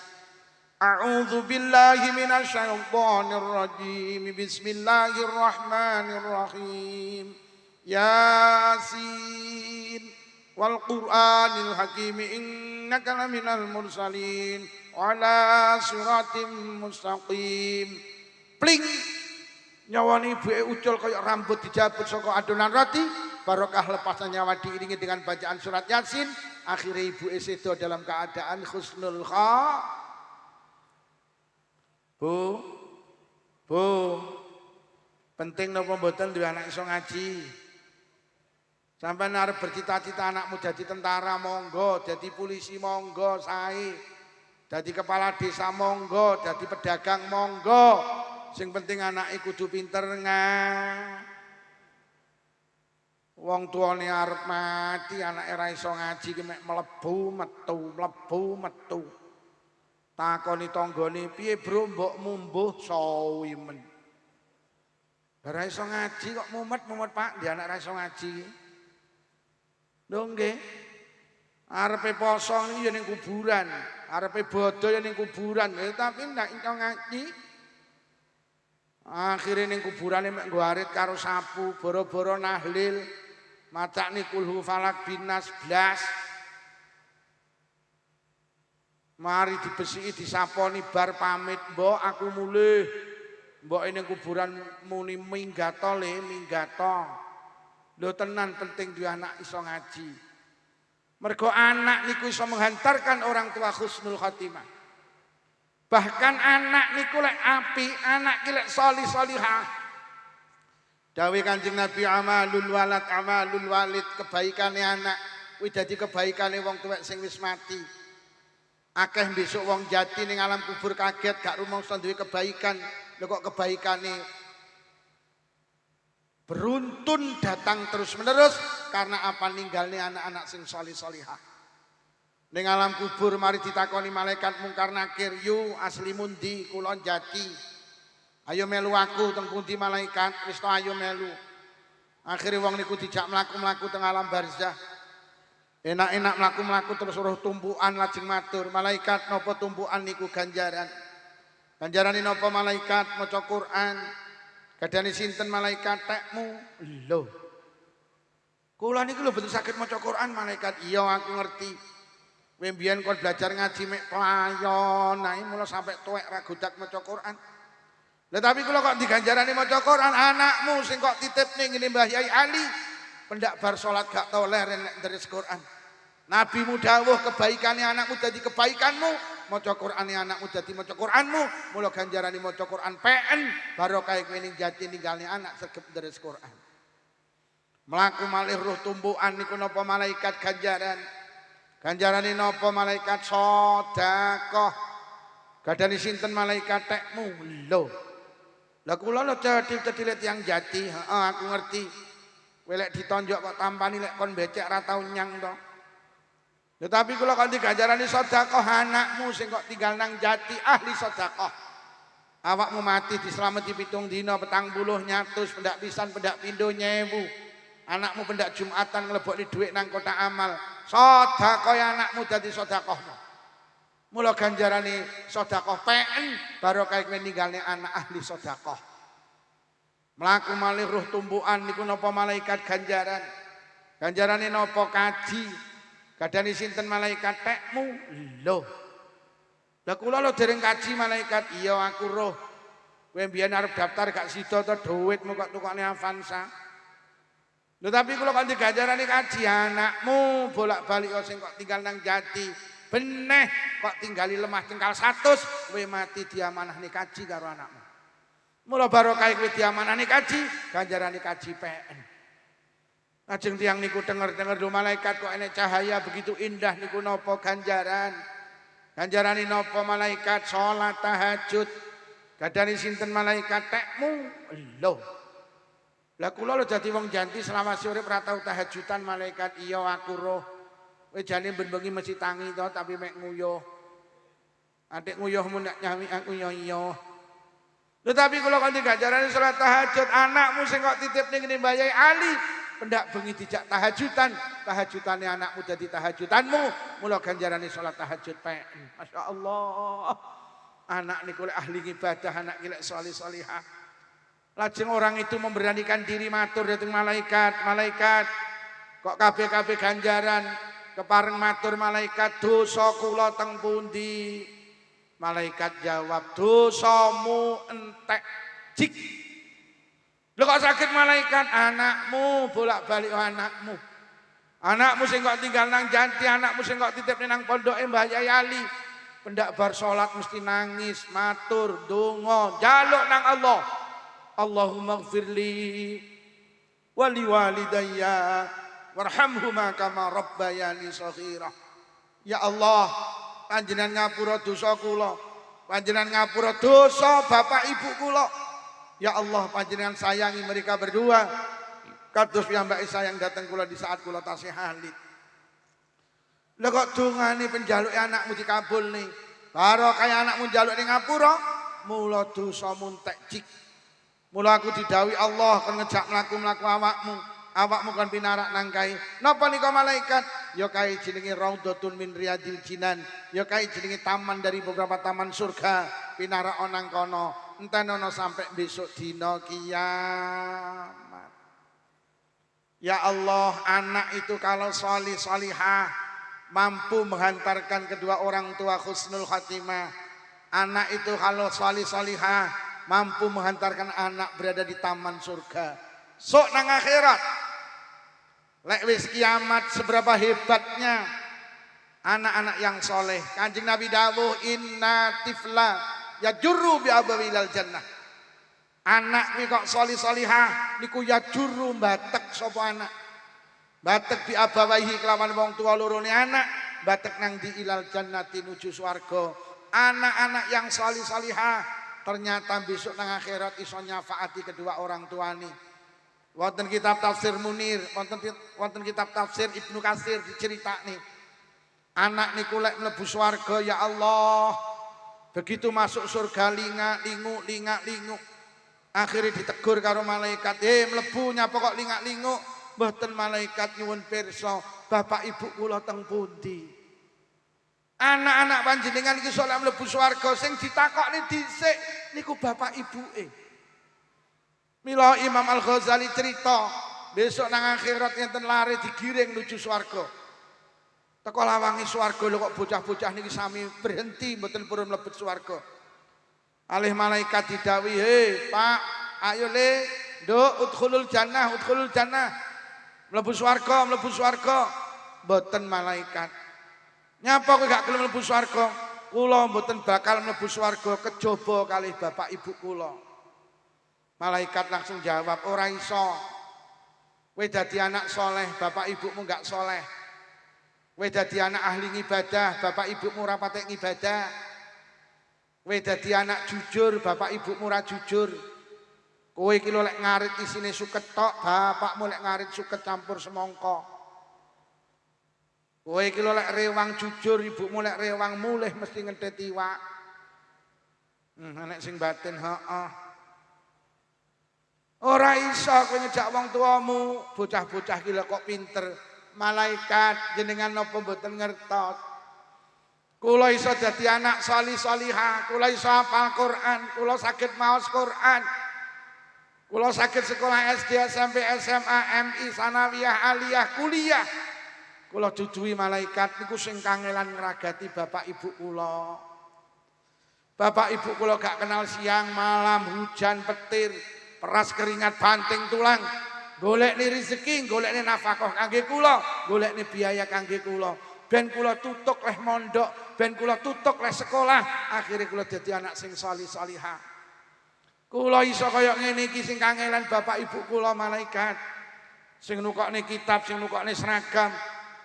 A'udzu billahi minasyaitonir rajim. Bismillahirrahmanirrahim. Yasin wal Qur'anil Hakim innaka laminal mursalin ala siratim mustaqim. Pling. Nyawani ibuke ucul kaya rambut dijabut saka adonan roti. Barokah lepasnya nyawa diiringi dengan bacaan surat Yasin. Akhirnya ibuke sedo dalam keadaan husnul khatimah. Bu, penting napa mboten duwe anak iso ngaji? Sampai arep bercita-cita anakmu jadi tentara monggo, jadi polisi monggo, sae. Jadi kepala desa monggo, jadi pedagang monggo. Sing penting anake kudu pinter Wong tuane arep mati, anake ra iso ngaji ki mek mlebu metu. Takoni tanggane, "Piye, Bro, mbokmu mbuh sawi men." Ora iso ngaji kok mumet, Pak, di anak ra iso ngaji. Lho nggih. Arepe poso iki ya ning kuburan, arepe bodho ya ning kuburan, tapi ndak iso ngaji. Akhire ning kuburane mek nggo arit karo sapu, boro-boro nahlil, macakne kulhu falak binas blas. Mari dibesiki disaponi bar pamit, "Mbok aku mulih." Mbok ning kuburan muni minggato le, minggato. Lho tenan penting duwe anak iso ngaji. Mergo anak niku iso menghantarkan orang tua husnul khotimah. Bahkan anak niku lek api, anak ki lek solih-solihah. Dawe Kanjeng Nabi amalul walid, kebaikane anak kuwi dadi kebaikane wong tuwek sing wis mati. Akeh besok wong jati ning alam kubur kaget gak rumangsa duwe kebaikan. Lho kok kebaikane beruntun datang terus-menerus karena apa? Ninggalnya anak-anak sing solih-solihah. Ning alam kubur mari ditakoni malaikat mungkar nakir, "Yu asli mundi kula jati. Ayo melu aku teng pundi malaikat?" Wis to ayo melu. Akhire wong niku dijak mlaku-mlaku teng alam barzah. Enak-enak mlaku-mlaku terus roh tumpukan lajeng matur, malaikat napa tumpukan niku ganjaran. Ganjarane napa malaikat maca Quran. Gadane sinten malaikat tekmu? Lho. Kula niku lho betul saged maca Quran malaikat. Iya aku ngerti. Kowe mbiyen kon belajar ngaji mek pelayon, nah mula sampe tuwek ra godak maca Quran. Lah tapi kula kok diganjarane maca Quran, anakmu sing kok titipne ngene Mbah Yai Ali, pendak bar salat gak tau leren nek deres Quran. Nabimu dawuh kebaikane anakmu dadi kebaikanmu, maca Qurane anakmu dadi maca Quranmu, mula ganjarane maca Quran PN barokah kowe ning jati ninggalne anak sregep deres Quran. Mlaku malih ruh tumbukan niku napa malaikat ganjaran. Ganjarane napa malaikat sedekah. Gadane sinten malaikat tekmu? Lho. Lah kula lho cedhil-cedhil tiyang jati, heeh aku ngerti. Kowe lek ditonjok kok tampani lek kon becek ra tau nyang to. Tetapi kula kok diganjarane sedekah anakmu sing kok tinggal nang jati ahli sedekah. Awakmu mati dislameti 7 dina 40 nyatus pendak pisan pendak pindho 1000. Anakmu pendak Jumatan nglebokne dhuwit nang kotak amal. Sedekah anakmu dadi sedekahmu. Mula ganjarane sedekah PN barokah kowe ninggalne anak ahli sedekah. Mlaku malih ruh tumbukan niku napa malaikat ganjaran. Ganjarane napa kaji. Gadane sinten malaikat tekmu? Lho. Lah kula lho dereng kaji malaikat. Iya aku roh. Kowe mbiyen arep daftar gak sida to dhuwitmu kok tukane Avanza. Lho tapi kula kan diganjarane kaji anakmu bolak-balik sing kok tinggal nang jati. Beneh kok tinggali lemah cengkal 100 kowe mati diamanahne kaji karo anakmu. Mula barokah kowe diamanahne kaji, ganjarane kaji PN. Lajeng tiyang niku denger-denger lho malaikat kok enek cahaya begitu indah niku napa ganjaran. Ganjarane napa malaikat salat tahajud. Gadane sinten malaikat tekmu? Lho. Lah kula lho dadi wong janti selama urip ora tau tahajudan malaikat. Iya aku roh. Kowe jane ben bengi mesti tangi to tapi mek nguyuh. Adik nguyuhmu nek nyami aku yo iya. Tetapi kula kan diganjarane salat tahajud anakmu sing kok titip ning ngene Mbah Yai Ali. Pendak bengi dijak tahajudan, tahajudane anakmu dadi tahajudanmu, mula ganjarane salat tahajud PN. Masyaallah. Anak niku lek ahli ibadah, anak iki lek salih-salihah. Lajeng orang itu memberanikan diri matur dateng malaikat, malaikat kok kabeh-kabeh ganjaran kepareng matur malaikat dosa kula teng pundi? Malaikat jawab dosamu entek jik. Lho kok sakit malaikat? Anakmu bolak-balik anakmu. Anakmu sing kok tinggal nang janti, anakmu sing kok titip nang pondoke Mbah Yai Ali. Pendak bar salat mesti nangis, matur, donga, njaluk nang Allah. Allahumma ighfirli wa liwalidayya warhamhuma kama rabbayani shaghira. Ya Allah, panjenengan ngapura dosa kula. Panjenengan ngapura dosa bapak ibu kula. Ya Allah, panjenengan sayangi mereka berdua. Kados piyambake sayang dateng kula di saat kula tasih halit. Lah kok dongane penjaluke anakmu dikabulne. Barokah kaya anakmu njaluk ning ngapura, mula dosamu entek jik. Mula aku didhawuhi Allah kon ngejak mlaku-mlaku awakmu. Awakmu kon pinarak nang kae. Napa nika malaikat? Ya kae jenenge Raudhatun min Riyadil Jinan. Ya kae jenenge taman dari beberapa taman surga. Pinarak nang kono. Enten ana sampai besok dina kiamat. Ya Allah, anak itu kalau salih salihah mampu menghantarkan kedua orang tua husnul khatimah. Anak itu kalau salih salihah mampu menghantarkan anak berada di taman surga. Sok nang akhirat. Lek wis kiamat seberapa hebatnya anak-anak yang soleh. Kanjeng Nabi dawuh inna tifla ya jurru bi abawilal jannah. Anak kuwi kok solih solihah niku ya jurru batek sapa anak. Batek bi abawaihi kelawan wong tua lorone anak, batek nang di ilal jannati nuju swarga. Anak-anak yang solih solihah ternyata besok nang akhirat iso nyafaati kedua orang tuane. Wonten kitab tafsir Munir, wonten kitab tafsir Ibnu Katsir diceritakne. Anak niku lek mlebu swarga ya Allah. Begitu masuk surga linga lingu. Akhirnya ditegur karo malaikat, mlebu nyapa kok lingak-linguk. Mboten malaikat nyuwun pirsa, bapak ibu kula teng pundi? Anak-anak panjenengan iki sok mlebu swarga sing ditakokne dhisik niku bapak ibuke. Mila Imam Al-Ghazali cerita, besok nang akhirat enten lare digiring nuju swarga. Teko lawange swarga lho kok bocah-bocah niki sami berhenti mboten purun mlebet swarga. Alih malaikat didhawuhi, Pak, ayo le, nduk udkhulul jannah, udkhulul jannah." Mlebu swarga, mlebu swarga. Mboten malaikat. Nyapa kowe gak gelem mlebu swarga? Kula mboten bakal mlebu swarga kejaba kalih bapak ibu kula. Malaikat langsung jawab, ora iso. Kowe dadi anak soleh, bapak ibumu gak soleh. Kowe dadi anak ahli ibadah, bapak ibumu ora patek ibadah. Kowe dadi anak jujur, bapak ibumu ora jujur. Kowe iki lek ngarit isine suket tok, bapakmu lek ngarit suket campur semangka. Kowe iki lek rewang jujur, ibumu lek rewang mulih mesti ngentet iwak. Nek sing batin heeh. Ora iso kowe ngejak wong tuamu, bocah-bocah iki lho kok pinter. Malaikat jenengan napa mboten ngertos. Kula iso dadi anak salih-salihah, kula iso hafal Quran, kula saged maos Quran. Kula saged sekolah SD, SMP, SMA, MI, sanawiyah, aliyah, kuliah. Kula duduhi malaikat niku sing kangelan ngragati bapak ibu kula. Bapak ibu kula gak kenal siang malam, hujan petir, peras keringat banting tulang. Golekne rezeki, golekne nafkah kangge kula, golekne biaya kangge kula. Ben kula tutuk leh mondok, ben kula tutuk leh sekolah, akhire kula dadi anak sing salih-salihah. Kula iso kaya ngene iki sing kangelan bapak ibu kula malaikat. Sing nukokne kitab, sing nukokne seragam,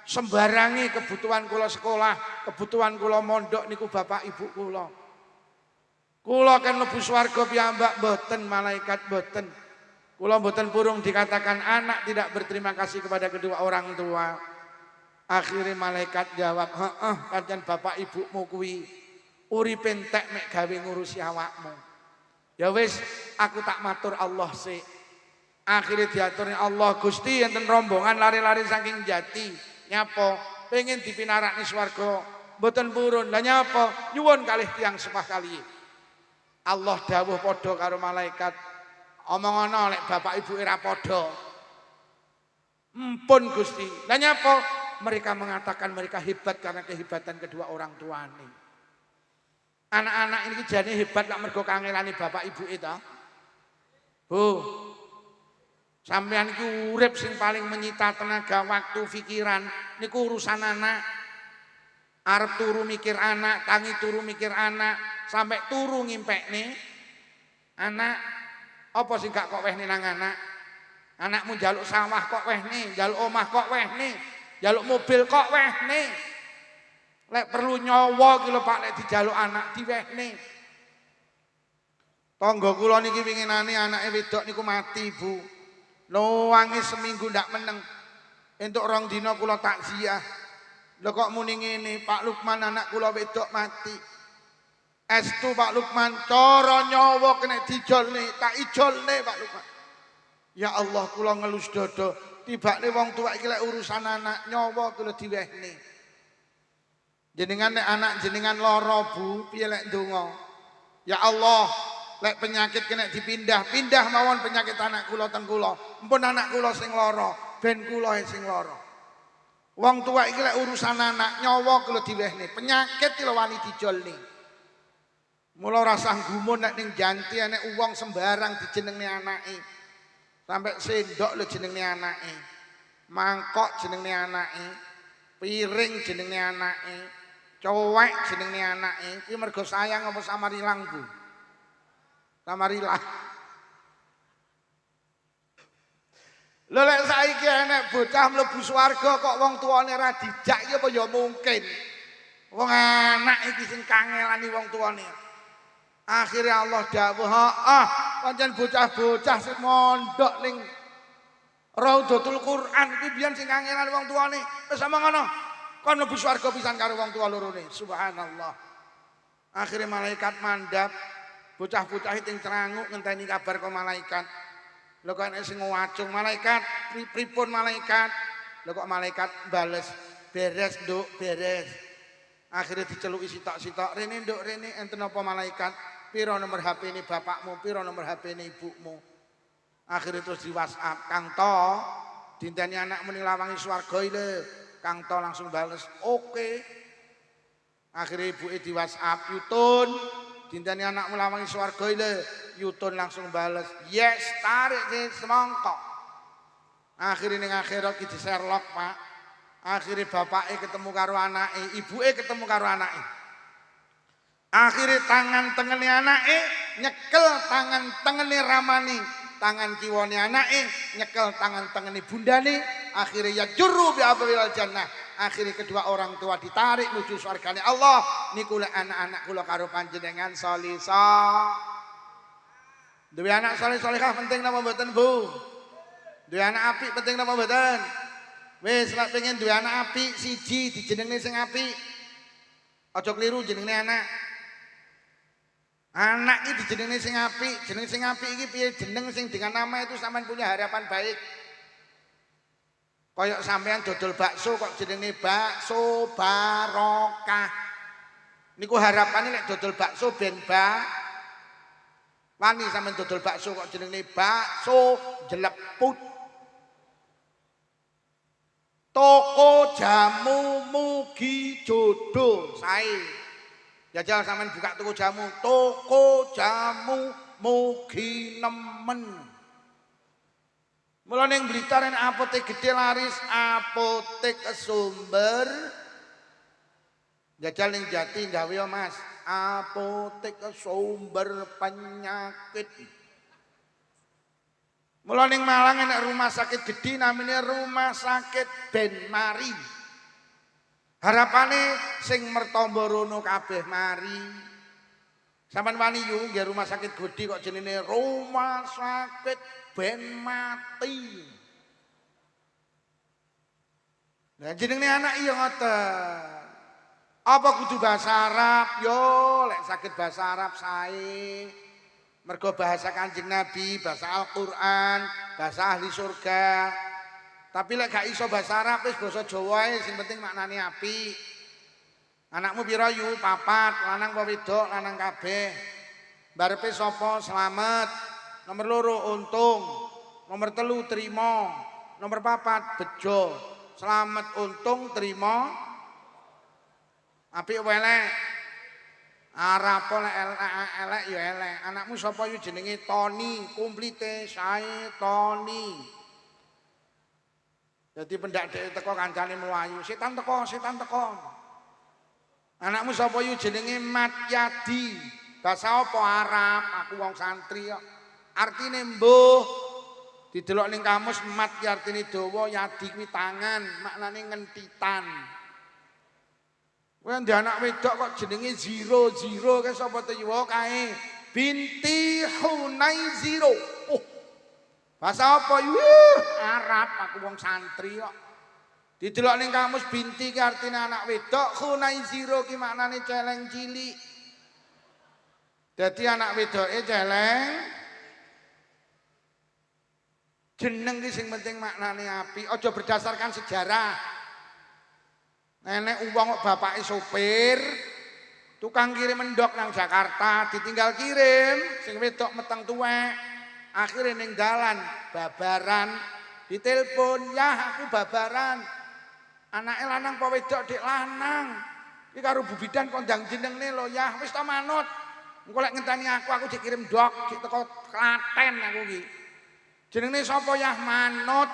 sembarangi kebutuhan kula sekolah, kebutuhan kula mondok niku bapak ibu kula. Kula kan mlebu swarga piyambak mboten malaikat mboten. Kula mboten purung dikatakan anak tidak berterima kasih kepada kedua orang tua. Akhirnya malaikat jawab, "Heeh, pancen bapak ibumu kuwi uripe entek mek gawe ngurusi awakmu." Ya wis, aku tak matur Allah sih. Akhirnya diaturnya Allah, Gusti enten rombongan lari-lari saking Jati. Nyapa? Pengen dipinarakne swarga, mboten purun. Lah nyapa? Nyuwun kalih tiyang sepah kali. Allah dawuh padha karo malaikat, omongana lek bapak ibu ora padha. Empun Gusti. Lah nyapa? Mereka mengatakan mereka hebat karena kehebatan kedua orang tuane. Anak-anak ini jane hebat lak mergo kangelane bapak ibu itu. Bu, sampean iki urip sing paling menyita tenaga, waktu, pikiran niku urusan anak. Arep turu mikir anak, tangi turu mikir anak, sampai turu ngimpekne anak. Apa sing gak kok wehne nang anak? Anakmu njaluk sawah kok wehne, njaluk omah kok wehne, njaluk mobil kok wehne. Lek perlu nyawa ki lho Pak, lek dijaluk anak diwehne. Tangga kula niki winginane anake wedok niku mati, Bu. Nuwangi seminggu ndak meneng. Entuk 2 dina kula takziah. Lho kok muni ngene, Pak Lukman anak kula wedok mati. Estu Pak Lukman, cara nyawa kena dijolne, tak ijolne Pak Lukman. Ya Allah, kula ngelus dodo. Tibane wong tuwa iki lek urusan anak, nyawa kula diwehne. Jenengan nek anak jenengan lara Bu, piye lek ndonga? Ya Allah, lek penyakit kena dipindah mawon penyakit anak kula teng kula. Empun anak kula sing lara, ben kula sing lara. Wong tua iki lek urusan anak, nyawa kula diwehne, penyakit lho wani dijolne. Mula rasa gumun nek ning Janti nek wong sembarang dijenengne anake. Sampai sendok lho jenenge anake. Mangkok jenenge anake. Piring jenenge anake. Cowek jenenge anake. Iki mergo sayang apa samarilang, Bu? Samarilang. Lho lek saiki enek bocah mlebu swarga kok wong tuane ra dijak ya apa ya mungkin. Wong anak iki sing kangelani wong tuane. Akhirnya Allah dawuh, "Heeh, pancen bocah-bocah sing mondok ning Raudhatul Quran iki biyen sing kangelani wong tuane. Wis omong ngono. Kon mlebu swarga pisan karo wong tua lorone." Subhanallah. Akhirnya malaikat mandap Bocah-bocah ting ceranguk ngenteni kabar kok malaikat. Lho kok enek sing ngwacung malaikat, pripun malaikat? Lho kok malaikat bales, beres nduk, beres. Akhirnya diceluki sitok-sitok, rene nduk rene enten apa malaikat? Piro nomor HP ini bapakmu, piro nomor HP ini ibumu. Akhirnya terus di WhatsApp, Kang To, dinteni anakmu ning lawangi swarga ile. Kang To langsung bales, oke. Akhirnya ibuke di WhatsApp, Yutun, dinteni anakmu lawangi swarga ile. Yutun langsung bales, yes, tarik semongko. Akhirnya ning akhirat ki di Sherlock, Pak. Akhirnya bapaknya ketemu karo anake, ibuke ketemu karo anake. Akhirnya tangan tengene anake nyekel tangan tengene ramani, tangan kiwane anake nyekel tangan tengene bundane. Akhirnya ya juru bi abil jannah. Akhirnya kedua orang tua ditarik menuju surgane Allah. Niku lek anak-anak kula karo panjenengan salisa. Duwe anak saleh-salehah penting napa mboten, Bu? Duwe anak apik penting napa mboten? Wis lek pengen duwe anak apik siji dijenengne sing apik. Aja kliru jenenge anak. Anak iki dijenengne sing apik, jeneng sing apik iki piye? Jeneng sing dengan nama itu sampean punya harapan baik. Kayak sampean dodol bakso kok jenenge bakso barokah. Niku harapane lek dodol bakso ben wani sampean dodol bakso kok jenenge bakso jeleput. Toko jamu mugi jodoh sae. Jajal sampean buka toko jamu mugi nemen. Mula ning Blitar enek apotek gede laris, apotek Sumber. Jajal ning Jati gawe yo Mas, apotek Sumber penyakit. Mula ning Malang enek rumah sakit gede namanya Rumah Sakit Ben Mari. Harapane sing mertamba rono kabeh mari. Sampeyan wani yu nggih rumah sakit gede kok jenenge Rumah Sakit Ben Mati. Lah jenenge anak iya ngoten. Apa kudu bahasa Arab? Yo lek saged bahasa Arab sae. Mergo bahasa Kanjeng Nabi, bahasa Al-Qur'an, bahasa ahli surga. Tapi lek gak iso bahasa Arab wis basa Jawa ae sing penting maknane apik. Anakmu pira yu? 4, lanang apa wedok? Lanang kabeh. Barepe sapa? Slamet. Nomor 2 Untung. Nomor 3 Trima. Nomor 4 Bejo. Slamet, Untung, Trima. Apik apa elek? Arab lek elek ya elek. Anakmu sapa yu? Jenenge Tony, komplite sae Tony. Jadi pendak dek teko kancane mlayu, setan teko. Anakmu sapa yu? Jenenge Matyadi. Basa apa Arab? Aku wong santri kok. Artine mbuh. Didelok ning kamus mat ki artine dawa, yadi kuwi tangan, maknane ngentitan. Kowe ndek anak wedok kok jenenge Ziro ke sapa to yu kae? Binti Hunay Ziro. Oh. Bahasa apa yu? Arab, aku wong santri kok. Didelok ning kamus binti ki artine anak wedok, Hunay Ziro ki maknane celeng cilik. Dadi anak wedoke celeng. Jeneng ki sing penting maknane apik, aja berdasarkan sejarah. Nenek wong kok bapake sopir, tukang kirim endok nang Jakarta, ditinggal kirim, sing wedok meteng tuwek. Akhirnya ning dalan babaran, ditelepon, "Yah, aku babaran." Anake lanang apa wedok? Dik lanang. Iki karo Bu Bidan kondang jenengne lho, Yah. Wis to manut. Engko lek ngenteni aku dikirim dok, dik teko Klaten aku iki. Jenenge sapa Yah? Manut.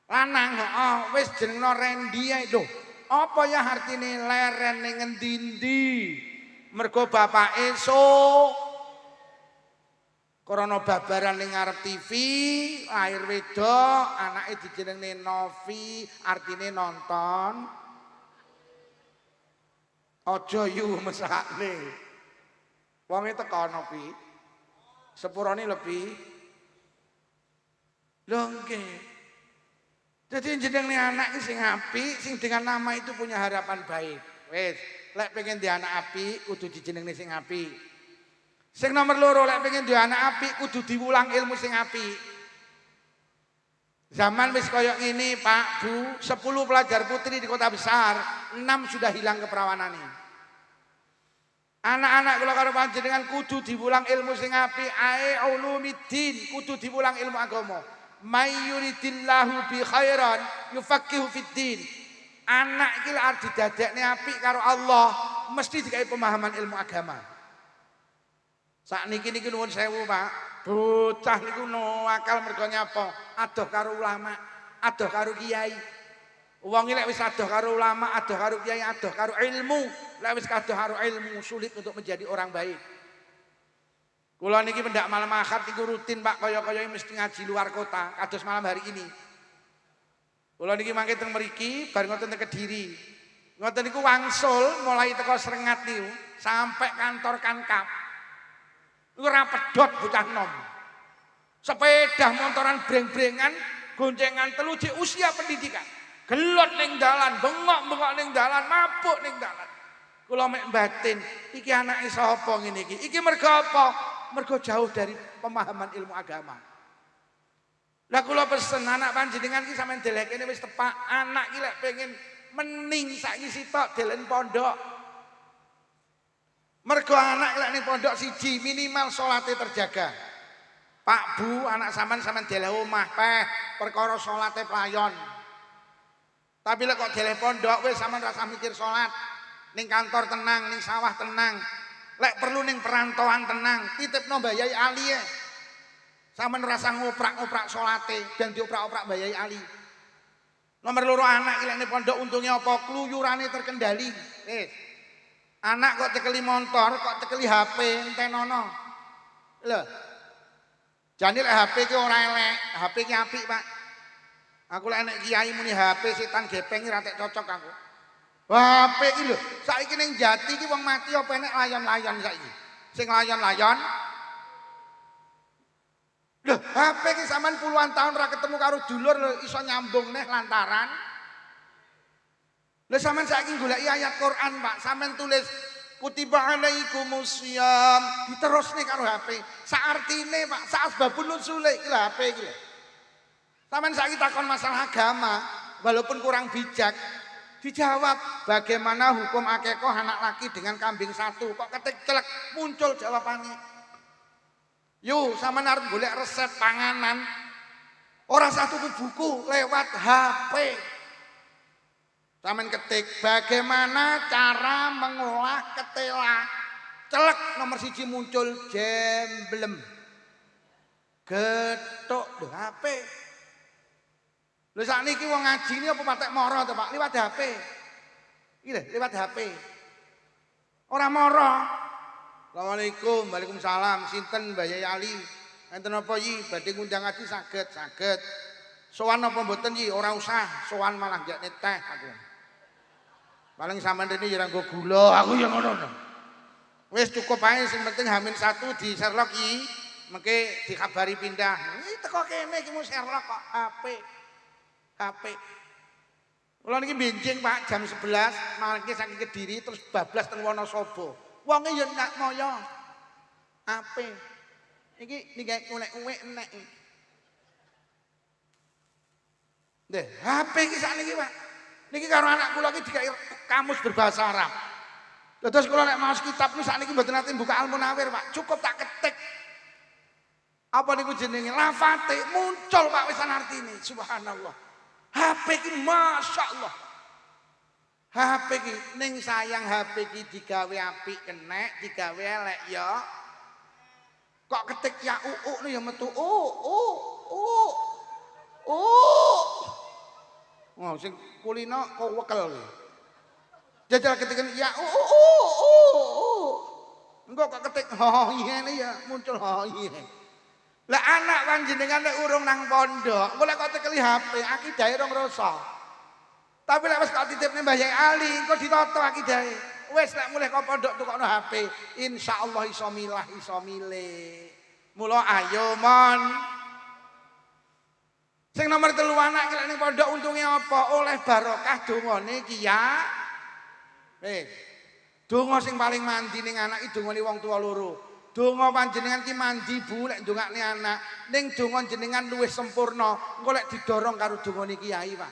Lanang, heeh, wis jenengno Rendi ae lho. Apa ya artine leren ning ngendi-endi? Mergo bapake krana babaran ning ngarep TV, lahir wedok, anake dijenengne Novi, artine nonton. Aja yu mesakne. Wonge teko Novi. Sepurane lebih. Lho nggih. Jadi jenengne anak sing apik, sing dengan nama itu punya harapan baik. Wis, lek pengen di anak apik kudu dijenengne sing apik. Sing nomor loro lek pengen duwe anak apik kudu diwulang ilmu sing apik. Zaman wis koyok ngene, Pak, Bu, 10 pelajar putri di kota besar, 6 sudah hilang keperawanane. Anak-anak kula karo panjenengan kudu diwulang ilmu sing apik, ae ulumiddin, kudu diwulang ilmu agama. May yuridillahu bi khairan yufaqihu fiddin. Anak iki lek arep didadekne apik karo Allah, mesti dikai pemahaman ilmu agama. Sakniki niki nuwun sewu, Pak. Bocah niku no akal mergo nyapa? Adoh karo ulama, adoh karo kiai. Wong lek wis adoh karo ulama, adoh karo kiai, adoh karo ilmu, lek wis adoh karo ilmu sulit untuk menjadi orang baik. Kula niki pendak malam Ahad niku rutin, Pak, kaya-kaya mesti ngaji luar kota, kados malam hari ini. Kula niki mangke teng mriki, bar ngoten teng Kediri. Ngoten niku wangsul mulai teko Srengat niku sampai kantor Kankap. Iku ora pedhot bocah nom. Sepeda motoran breng-brengan, goncengan telu jek usia pendidikan. Gelot ning dalan, bengok-bengok ning dalan, mabuk ning dalan. Kula mek batin, iki anake sapa ngene iki? Iki mergo apa? Mergo jauh dari pemahaman ilmu agama. Lah kula pesen anak panjenengan iki sampean delekene wis tepak. Anak iki lek pengen mening saiki sitok delen pondok. Mergo anak lek ning pondok siji minimal salate terjaga. Pak Bu, anak sampean deleh omah peh perkara salate playon. Tapi lek kok deleh pondok wis sampean rasa mikir salat. Ning kantor tenang, ning sawah tenang. Lek perlu ning perantauan tenang, titipno Mbah Yai Ali e. Sampean rasa ngoprak-ngoprak salate dan dioprak-oprak Mbah Yai Ali. Nomor loro anak lek ning pondok untunge apa? Kluyurane terkendali. Anak kok tekeli motor, kok tekeli HP, entenono. Lho. Jane lek HP ki ora elek, HP ki apik, Pak. Aku lek enek kiai muni HP setan gepeng ora tek cocok aku. Wah, HP ki lho, saiki ning Jati ki wong mati apa enek layon-layon saiki. Sing layon-layon. Lho, HP ki sampean puluhan tahun ora ketemu karo dulur lho iso nyambung neh lantaran lha sampean saiki goleki ayat Quran, Pak. Sampean tulis kutiba alaikumusiyam, diterusne karo HP. Saartine, Pak, saasbabun nuzule iki lho HP iki lho. Sampean saiki takon masalah agama, walaupun kurang bijak, dijawab bagaimana hukum akekah anak laki dengan kambing satu. Kok ketik celek muncul jawabannya. Yo, sampean arep golek resep panganan. Ora satu buku lewat HP. Sampeyan ketik bagaimana cara mengolah ketela. Celek nomor 1 muncul jemblem. Getuk lho HP. Lho sakniki wong ngaji ini apa patek moro to, Pak? Liwat HP. Iki lho, liwat HP. Ora moro. Assalamualaikum, Waalaikumsalam. Sinten Mbah Yai Ali? Enten apa yi badhe ngundang ngaji saged? Saged. Sowan apa mboten yi? Ora usah, sowan malah njakne teh aku. Paling sampean rene ya nggo gula, aku ya ngono. Wis cukup ae sing penting H-1 di Sherlock iki mengke dikabari pindah. Iki teko kene iki mu Sherlock kok HP. HP. Kula niki benjing Pak jam 11 mangke saking Kediri terus bablas teng Wonosobo. Wonge ya nak moyo. HP. Iki niki unek-unek enek. Nggih, HP iki sakniki Pak. Niki karo anak kula iki dikai kamus berbahasa Arab. Terus kula nek maos kitab niku sakniki mboten nate buka Al-Munawir, Pak. Cukup tak ketik. Apa niku jenenge? Lafate muncul Pak wisan artine. Subhanallah. HP iki masyaallah. HP iki ning sayang HP iki digawe apik kenek, digawe elek ya. Kok ketik ya nih ya metu Oh, sing kulino kok wekel. Jajal ketikan ya engko kok ketik ngene ya muncul iya. Lah anak panjenengan nek urung nang pondok, engko lek kok tekeli HP, akidahe rong rasa. Tapi lek wis kok titipne Mbah Yai Ali, engko ditoto akidahe. Wis lek mulih kok pondok tukokno HP, insyaallah iso milah iso milih. Mula ayo mon. Sing nomor 3 anak iki ning pondok untunge apa? Oleh barokah dongane iki ya. Donga sing paling mandi ning anak iki dongane wong tua loro. Donga panjenengan ki mandi Bu lek ndongakne anak, ning donga jenengan luwih sempurna. Engko lek didorong karo dongane kiai, Pak.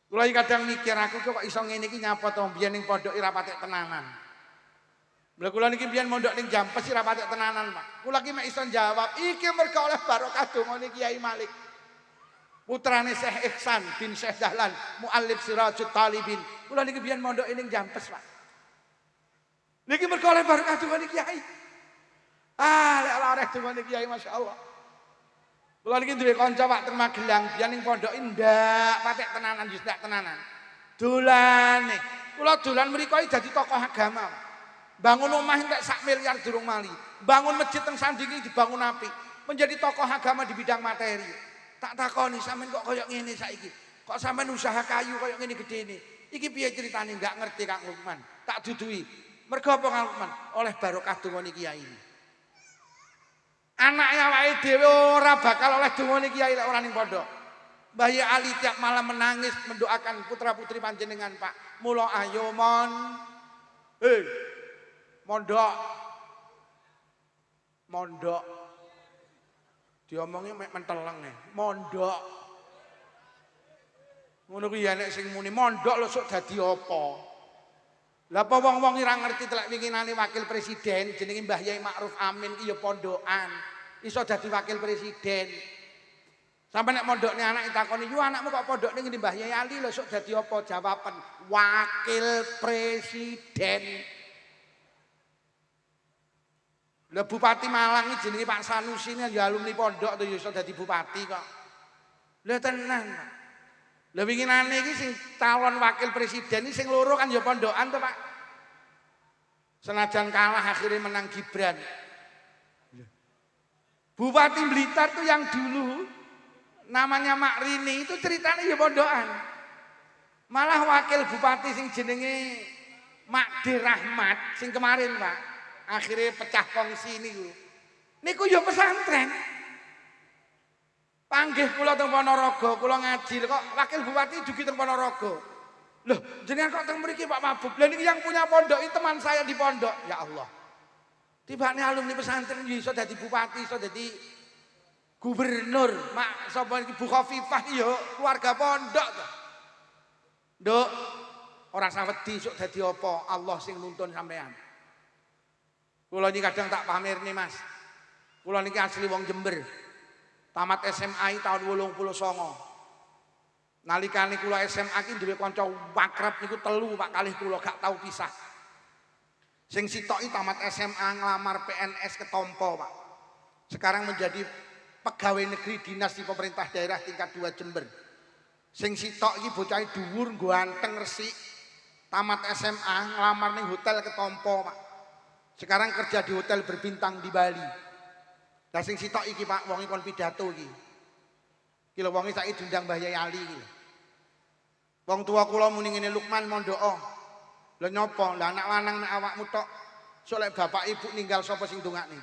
Kula iki kadang mikir aku kok iso ngene iki nyapa to biyen ning pondok ora patek tenanan. Lha kula niki biyen mondok ning Jampes ora patek tenanan, Pak. Kula ki mek iso jawab, iki mergo oleh barokah dongane Kiai Malik. Putrane Syekh Ihsan bin Syekh Dahlan, muallif Sirajut Talibin. Kula niki biyen mondok ning Jampes, Pak. Niki mergo oleh barokah dongane Kiai. Lek arek dongane Kiai masyaallah. Kula niki duwe kanca Pak teng Magelang, biyen ning pondok ndak patek tenanan, wis ndak tenanan. Dolane. Kula dolan mriko dadi tokoh agama. Bangun omah entek 1 miliar durung mali. Bangun masjid teng Sandingi dibangun apik. Menjadi tokoh agama di bidang materi. Tak takoni sampean kok koyo ngene saiki. Kok sampean usaha kayu koyo ngene gedene. Iki piye ceritane enggak ngerti Kang Lukman. Tak duduhi. Mergo apa Kang Lukman? Oleh barokah dongane Kiai. Anake awake dhewe ora bakal oleh dongane Kiai lek ora ning pondok. Mbah Yai Ali tiap malam menangis mendoakan putra-putri panjenengan, Pak. Mula ayo mon. Mondok. Mondok. Diomongi mek menteleng e. Mondok. Ngono kuwi ya nek sing muni mondok lho sok dadi apa? Lah apa wong-wong ora ngerti telek winginane wakil presiden jenenge Mbah Yai Ma'ruf Amin iki ya pondokan. Iso dadi wakil presiden. Sampai nek mondokne anak takoni, "Yo anakmu kok pondokne ngene Mbah Yai Ali lho sok dadi apa?" Jawaban, wakil presiden. Lah Bupati Malang iki jenenge Pak Sanusi ini ya alumni pondok to ya iso dadi bupati kok. Lah tenan, Pak. Lah winginane iki sing calon wakil presiden iki sing loro kan ya pondokan to, Pak. Senajan kalah akhirnya menang Gibran. Bupati Blitar tuh yang dulu namanya Mak Rini itu ceritanya ya pondokan. Malah wakil bupati sing jenenge Mak Dirahmat sing kemarin, Pak. Akhirnya pecah kongsi niku. Niku ya pesantren. Panggih kula teng Ponorogo, kula ngaji kok wakil bupati dugi teng Ponorogo. Loh, jenengan kok teng mriki Pak Mabuk? Lah niki yang punya pondok itu teman saya di pondok. Ya Allah. Tibane alumni pesantren iso dadi bupati, iso dadi gubernur. Mak sapa iki Bu Khofifah ya keluarga pondok to. Nduk, ora sawedi sok dadi apa? Allah sing nuntun sampean. Kula niki kadang tak pamer nih Mas. Kula niki asli wong Jember. Tamat SMA tahun 89. Nalikane kula SMA ki duwe kanca akrab niku 3 Pak kalih kula gak tau pisah. Sing sitoki tamat SMA ngelamar PNS ketompo, Pak. Sekarang menjadi pegawai negeri dinas di pemerintah daerah tingkat 2 Jember. Sing sitok iki bocah dhuwur ganteng resik. Tamat SMA ngelamar ning hotel ketompo, Pak. Sekarang kerja di hotel berbintang di Bali. Lah sing sitok iki Pak wong kon pidato iki. Ki lho wong saiki diundang Mbah Yai Ali iki. Wong tua kula muni ngene Lukman mondok. Lah nyopo? Lah anak lanang nek awakmu tok. Sok lek bapak ibu ninggal sapa sing ndongakne?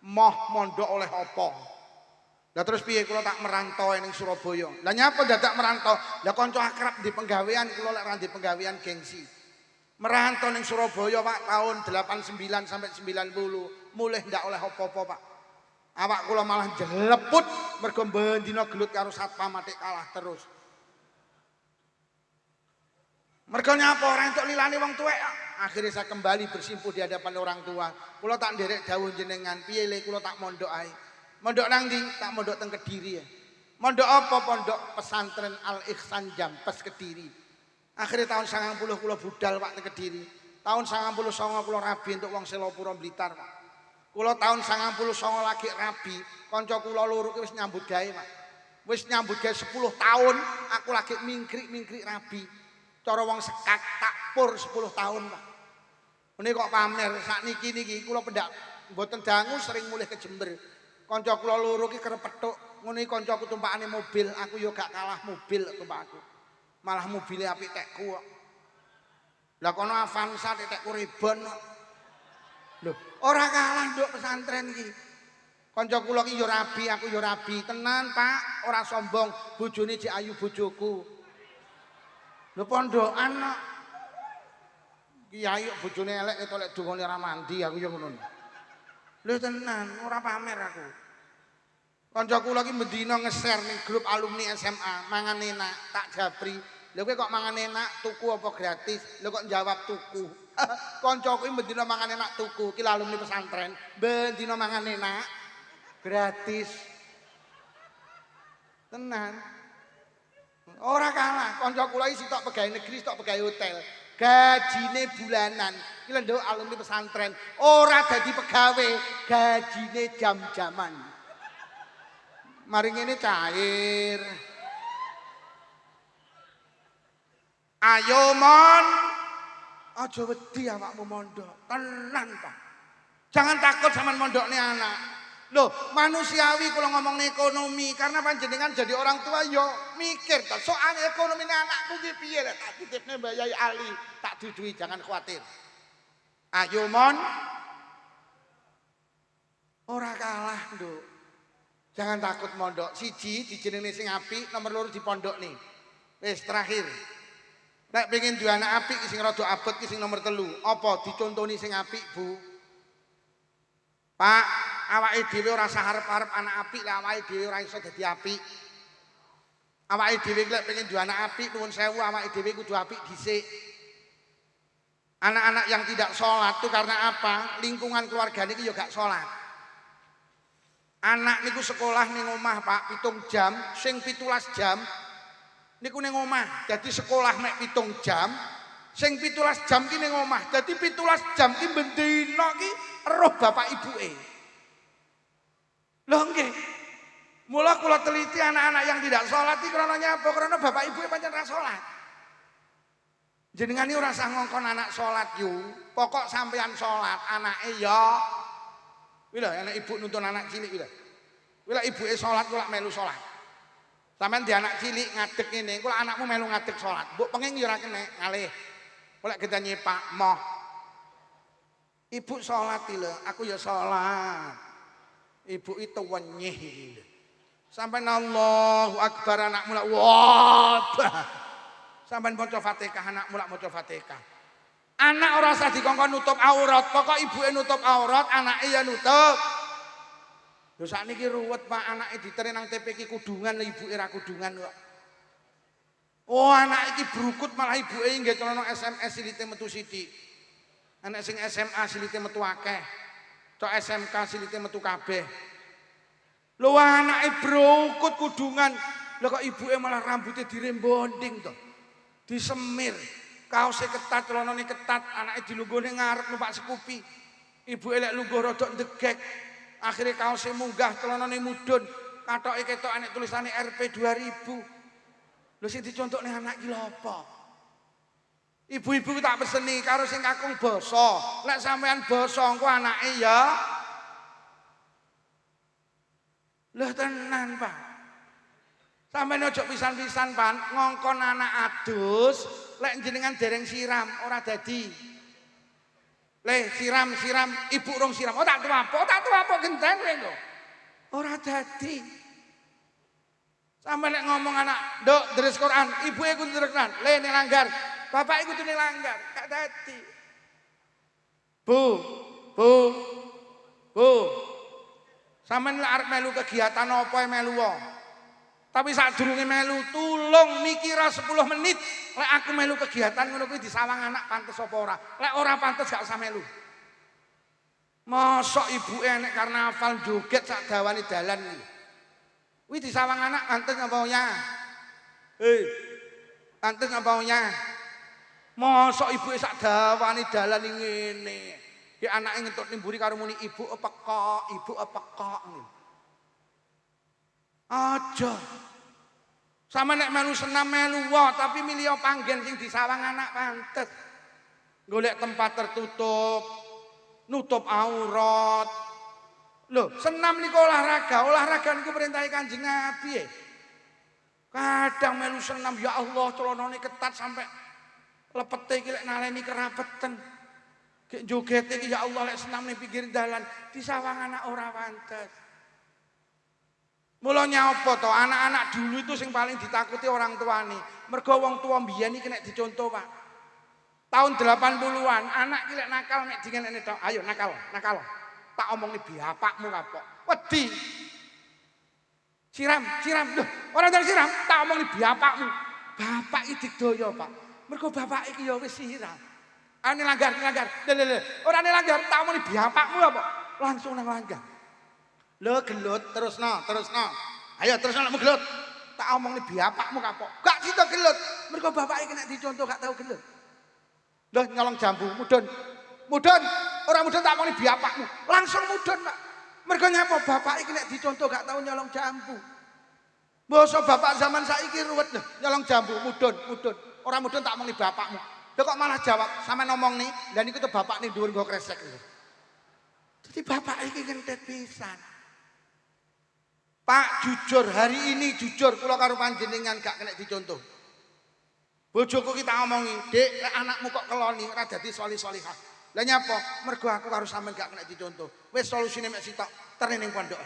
Moh mondok oleh apa? Lah terus piye kula tak merantau ning Surabaya. Lah nyapa dadak merantau? Lah kanca akrab di penggawean kula lek ra di penggawean gengsi. Merantau ning Surabaya Pak tahun 89 sampai 90 mulih ndak oleh apa-apa Pak. Awak kula malah jeleput mergo bendina gelut karo satpam atik kalah terus. Mergo nyapa ora entuk lilane wong tuwek. Akhirnya saya kembali bersimpuh di hadapan orang tua. Kula tak nderek dawuh jenengan, piye le kula tak mondok ae. Mondok nang ndi? Tak mondok teng Kediri ya. Mondok apa? Pondok Pesantren Al Ihsan Jampes Kediri. Akhirnya tahun 90 kula budal Pak teng Kediri. Tahun 99 kula rabi untuk wong Selopuro Blitar Pak. Kula tahun 99 lagi rabi, kanca kula loro ki wis nyambut gawe Pak. Wis nyambut gawe 10 tahun aku lagi mingkrik-mingkrik rabi. Cara wong sekak tak pur 10 tahun Pak. Ini kok pamer sakniki niki kula pendak mboten dangu sering mulih ke Jember. Kanca kula loro ki kerepethuk, ngene kancaku tumpakane mobil, aku yo gak kalah mobil tumpakku. Malah mobilnya apik tekku kok. Lah kono Avanza tekku Rebon kok. Lho, ora kalah nduk pesantren iki. Kanca kula ki yo rabi, aku yo rabi. Tenan, Pak, ora sombong. Bojone Cik Ayu bojoku. Lho pondokan kok. Kiai bojone elek ketok lek dongane ora mandi aku yo ngono. Lho tenan, ora pamer aku. Kanca kula iki mendina nge-share ning grup alumni SMA, mangan enak, tak japri. Lho kowe kok mangan enak, tuku apa gratis? Lho kok jawab tuku. Kancaku iki mendina mangan enak tuku, ki alumni pesantren, mendina mangan enak gratis. Tenan. Ora kalah, kanca kula iki sitok pegawai negeri, sitok pegawai hotel. Gajine bulanan. Iki lho nduk alumni pesantren, ora dadi pegawai, gajine jam-jaman. Mari ngene cair. Ayo mon, aja wedi awakmu mondok. Tenan ta. Jangan takut sampean mondokne anak. Loh, manusiawi kalau ngomong ekonomi karena panjenengan jadi orang tua yo mikir ta soal ekonomi anakku ki piye lek tak titipne Mbak Yai Ali, tak dudui jangan khawatir. Ayo mon. Ora kalah, Nduk. Jangan takut mondok. Siji dijenengne sing apik, nomor loro di pondok nih. Wis terakhir. Nek pengen duwe anak apik sing rada abot ki sing nomor 3. Apa dicontoni sing apik, Bu? Pak, awake dhewe ora usah arep-arep anak apik, lek awake dhewe ora iso dadi apik. Awake dhewe lek pengen duwe anak apik, nuwun sewu awake dhewe kudu apik dhisik. Anak-anak yang tidak sholat itu karena apa? Lingkungan keluargane iki ya gak sholat. Anak niku sekolah ning omah, Pak, 7 jam, sing 17 jam niku ning omah. Dadi sekolah mek 7 jam, sing 17 jam ki ning omah. Dadi 17 jam ki bendina ki roh bapak ibuke. Lho nggih. Mula kula teliti anak-anak yang tidak sholat iki krana nyapa? Krana bapak ibuke pancen ra sholat. Jenengan iki ora usah ngongkon anak sholat yu. Pokok sampean sholat, anake ya kuwi lho anak ibu nuntun anak cilik kuwi lho. Kuwi lek ibuke sholat kula melu sholat. Sampeyan di anak cilik ngadeg ngene, kula anakmu melu ngadeg sholat. Mbok penging ya ora kenek ngalih. Kula kita nyepak moh. Ibu sholat lho, aku ya sholat. Ibu itu wenyih iki lho. Sampeyan Allahu Akbar anakmu lak wah. Sampeyan maca Fatihah anakmu lak maca Fatihah. Anak ora usah dikongkon nutup aurat, pokok ibuke nutup aurat, anake ya nutup. Lho sakniki ruwet Pak, anake ditereng nang TPK kudungan, ibuke ra kudungan kok. Oh, anak iki brukut malah ibuke nggih celana SMS silite metu sithik. Anak sing SMA silite metu akeh. Cok SMK silite metu kabeh. Lho anake brukut kudungan, lho kok ibuke malah rambutnya dirembonding to. Disemir. Kaosnya ketat, celanane ketat, anaknya dilungguhne ngarep numpak sekupi. Ibu elek lungguh rodok ndegek. Akhirnya kaosnya munggah, celanane mudun. Katoke ketok anak tulisannya RP 2000. Lho sing dicontokne anak iki lho apa? Ibu-ibu tak peseni karo sing kakung basa. Lek sampean basa engko anake ya. Lho tenan, Pak. Sampeyan ojo pisan-pisan Pan, ngongkon anak adus, lek jenengan dereng siram ora dadi. Le siram ibu rong siram. Oh tak tuwa apa genten kowe lho. Ora dadi. Sampe lek ngomong anak, "Nduk, deres Quran, ibuke kudu deres Quran." Le ning langgar, bapake kudu ning langgar, gak dadi. Bu. Sampeyan lek arep melu kegiatan apa melu wae. Tapi sadurunge melu tulung mikira 10 menit. Lek aku melu kegiatan ngono kuwi disawang anak pantes apa ora? Lek ora pantes gak usah melu. Mosok ibuke nek karnaval joget sak dawane dalan kuwi. Kuwi disawang anak pantes apa ora? Pantes apa ora? Mosok ibuke sak dawane dalan ngene. Ki anake ngentuk nimburi karo muni ibu pekok. Aja. Sama nek melu senam melu wae tapi milih panggen sing disawang anak pantes. Golek tempat tertutup, nutup aurat. Loh, senam niku olahraga niku perintah Kanjeng Nabi. Kadang melu senam ya Allah celanane ketat sampai lepete iki lek naleni kerapeten. Gek jogete iki ya Allah lek senam ning pinggir dalan disawang anak ora pantes. Mulanya apa to? Anak-anak dulu itu sing paling ditakuti orang tua nih. Mergo wong tua mbiyen iki nek dicontoh, Pak. Tahun 80-an, anak iki lek nakal nek dingenekne tok. Ayo nakal. tak omongni bapakmu kapok. Wedi. Siram. Loh, ora ndang siram, tak omongni bapakmu. Bapak iki digdaya, Pak. Mergo bapak iki ya wis siram. Ane langgar. Lho, ora ane langgar, tak omongni bapakmu apa? Langsung nang langgar. Lho gelut terusno. Ayo terusno nek gelut. Tak omongni bapakmu kapok. Gak sida gelut. Mergo bapak iki nek dicontoh gak tau gelut. Lho nyolong jambu, mudun. Ora mudun tak omongni bapakmu. Langsung mudun, Pak. Mergo nyapa bapak iki nek dicontoh gak tau nyolong jambu. Basa bapak zaman saiki ruwet lho, nyolong jambu, mudun. Ora mudun tak omongni bapakmu. Lho kok malah jawab, sampean ngomong nih, lha niku tuh bapak ning dhuwur nggo kresek lho. Jadi bapak iki kentet pisan. Pak jujur hari ini jujur kula karo panjenengan gak kena dicontoh. Bojoku kita omongi, "Dek, lek anakmu kok keloni ora dadi sholih-sholihah." Lah nyapa? Mergo aku karo sampean gak kena dicontoh. Wis solusine mek sitok, terne ning pondok.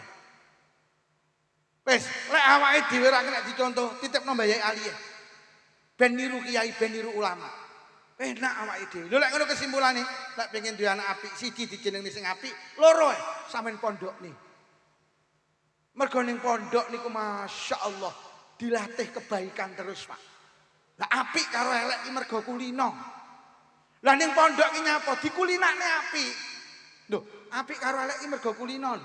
Wis, lek awake dhewe ora kena dicontoh, titipno mbayai aliye. Ben niru kiai, ben niru ulama. Enak awake dhewe. Lho lek ngono kesimpulane, lek pengen duwe anak apik, siji dijenengi sing apik, loro sampean pondok nih. Mergo ning pondok niku masyaallah dilatih kebaikan terus, Pak. Lah apik karo elek iki mergo kulino. Lah ning pondok ki nyapa? Dikulinakne apik. Lho, apik karo elek iki mergo kulino.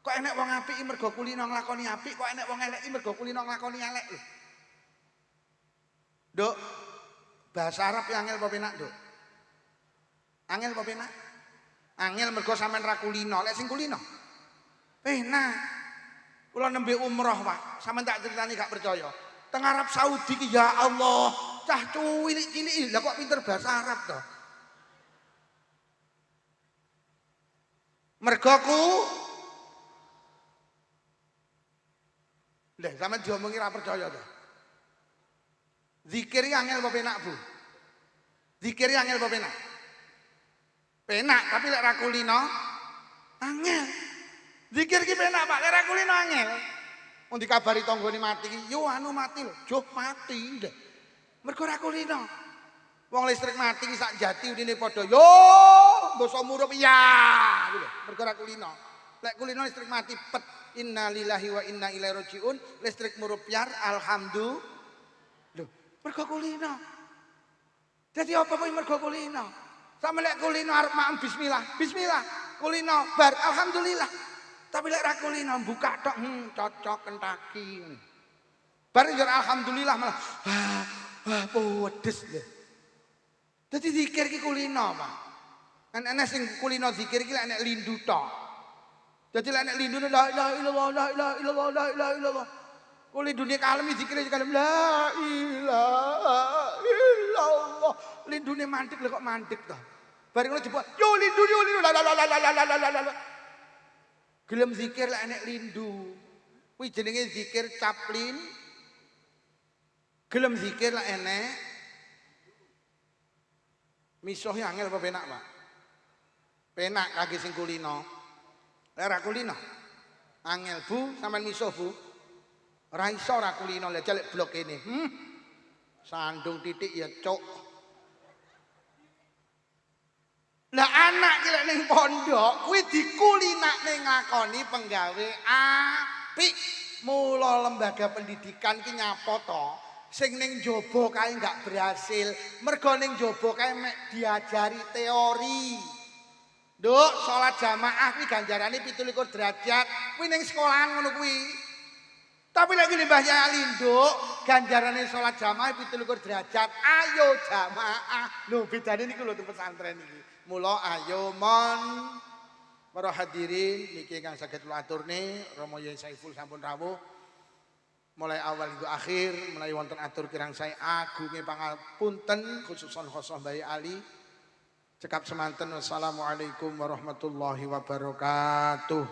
Kok enek wong apik iki mergo kulino nglakoni apik, kok enek wong elek iki mergo kulino nglakoni elek lho. Nduk, bahasa Arab yang angel apa penak, Nduk? Angel apa penak? Angel mergo sampean ra kulino, lek sing kulino. Penak. Kula nembe umroh, Pak. Sampeyan tak critani gak percaya. Teng Arab Saudi ki ya Allah, cah cilik-cilik lah kok pinter bahasa Arab to. Mergoku lha sampeyan diomongi ra percaya to. Zikir ki angel apa penak, Bu? Zikir ki angel apa penak? Penak, tapi lek ra kulino angel. Zikir ki penak, Pak, lek ra kulino angel. Wong dikabari tanggane mati ki, yo anu mati lho, joh mati ndek. Mergo ra kulino. Wong listrik mati ki sak jati udine padha, yo basa murup ya gitu lho. Mergo ra kulino. Lek kulino listrik mati pet. Innalillahi wa inna ilaihi rajiun. Listrik murup yar alhamdulillah. Lho, mergo kulino. Dadi apa kuwi mergo kulino? Sampe lek kulino arep makan bismillah. Bismillah. Kulino bar alhamdulillah. Tapi lek ra kulino buka tok cocok Kentucky. Bar yo alhamdulillah malah pedes lho. Dadi zikir ki kulino, Pak. Ana sing kulino zikir ki lek nek lindu tok. Dadi lek nek lindu la ilaha illallah la ilaha illallah la ilaha illallah. Kuli dunia kalem zikir kalem la ilaha illallah. Lindune mantik lho kok mantik to. Bar ngono jebul yo lindu la la la la la la. Gelem zikir lek enek lindu. Kuwi jenenge zikir caplin. Gelem zikir lek enek misuh angel apa penak, Pak? Penak kaki sing kulino. Lek ra kulino angel, Bu, sampean misuh, Bu. Ora iso ra kulino lek celek blok kene. Sandung titik ya, Cuk. Lah anak ki lek ning pondok kuwi dikulinakne ngakoni penggawe apik. Mula lembaga pendidikan ki nyapa to, sing ning njaba kae gak berhasil, mergo ning njaba kae mek diajari teori. Nduk, salat jamaah kuwi ganjarane 17 derajat, kuwi ning sekolahan ngono kuwi. Tapi lagi nih Mbah Yali Nduk, ganjarane salat jamaah 17 derajat. Ayo jamaah. Lho bedane niku lho pesantren iki. Mula ayo mon para hadirin niki kang saged kula aturne Rama Yai Saiful sampun rawuh mulai awal hingga akhir menawi wonten atur kirang saya agunge pangapunten khususon khosoh Mbah Ali cekap semanten wassalamualaikum warahmatullahi wabarakatuh.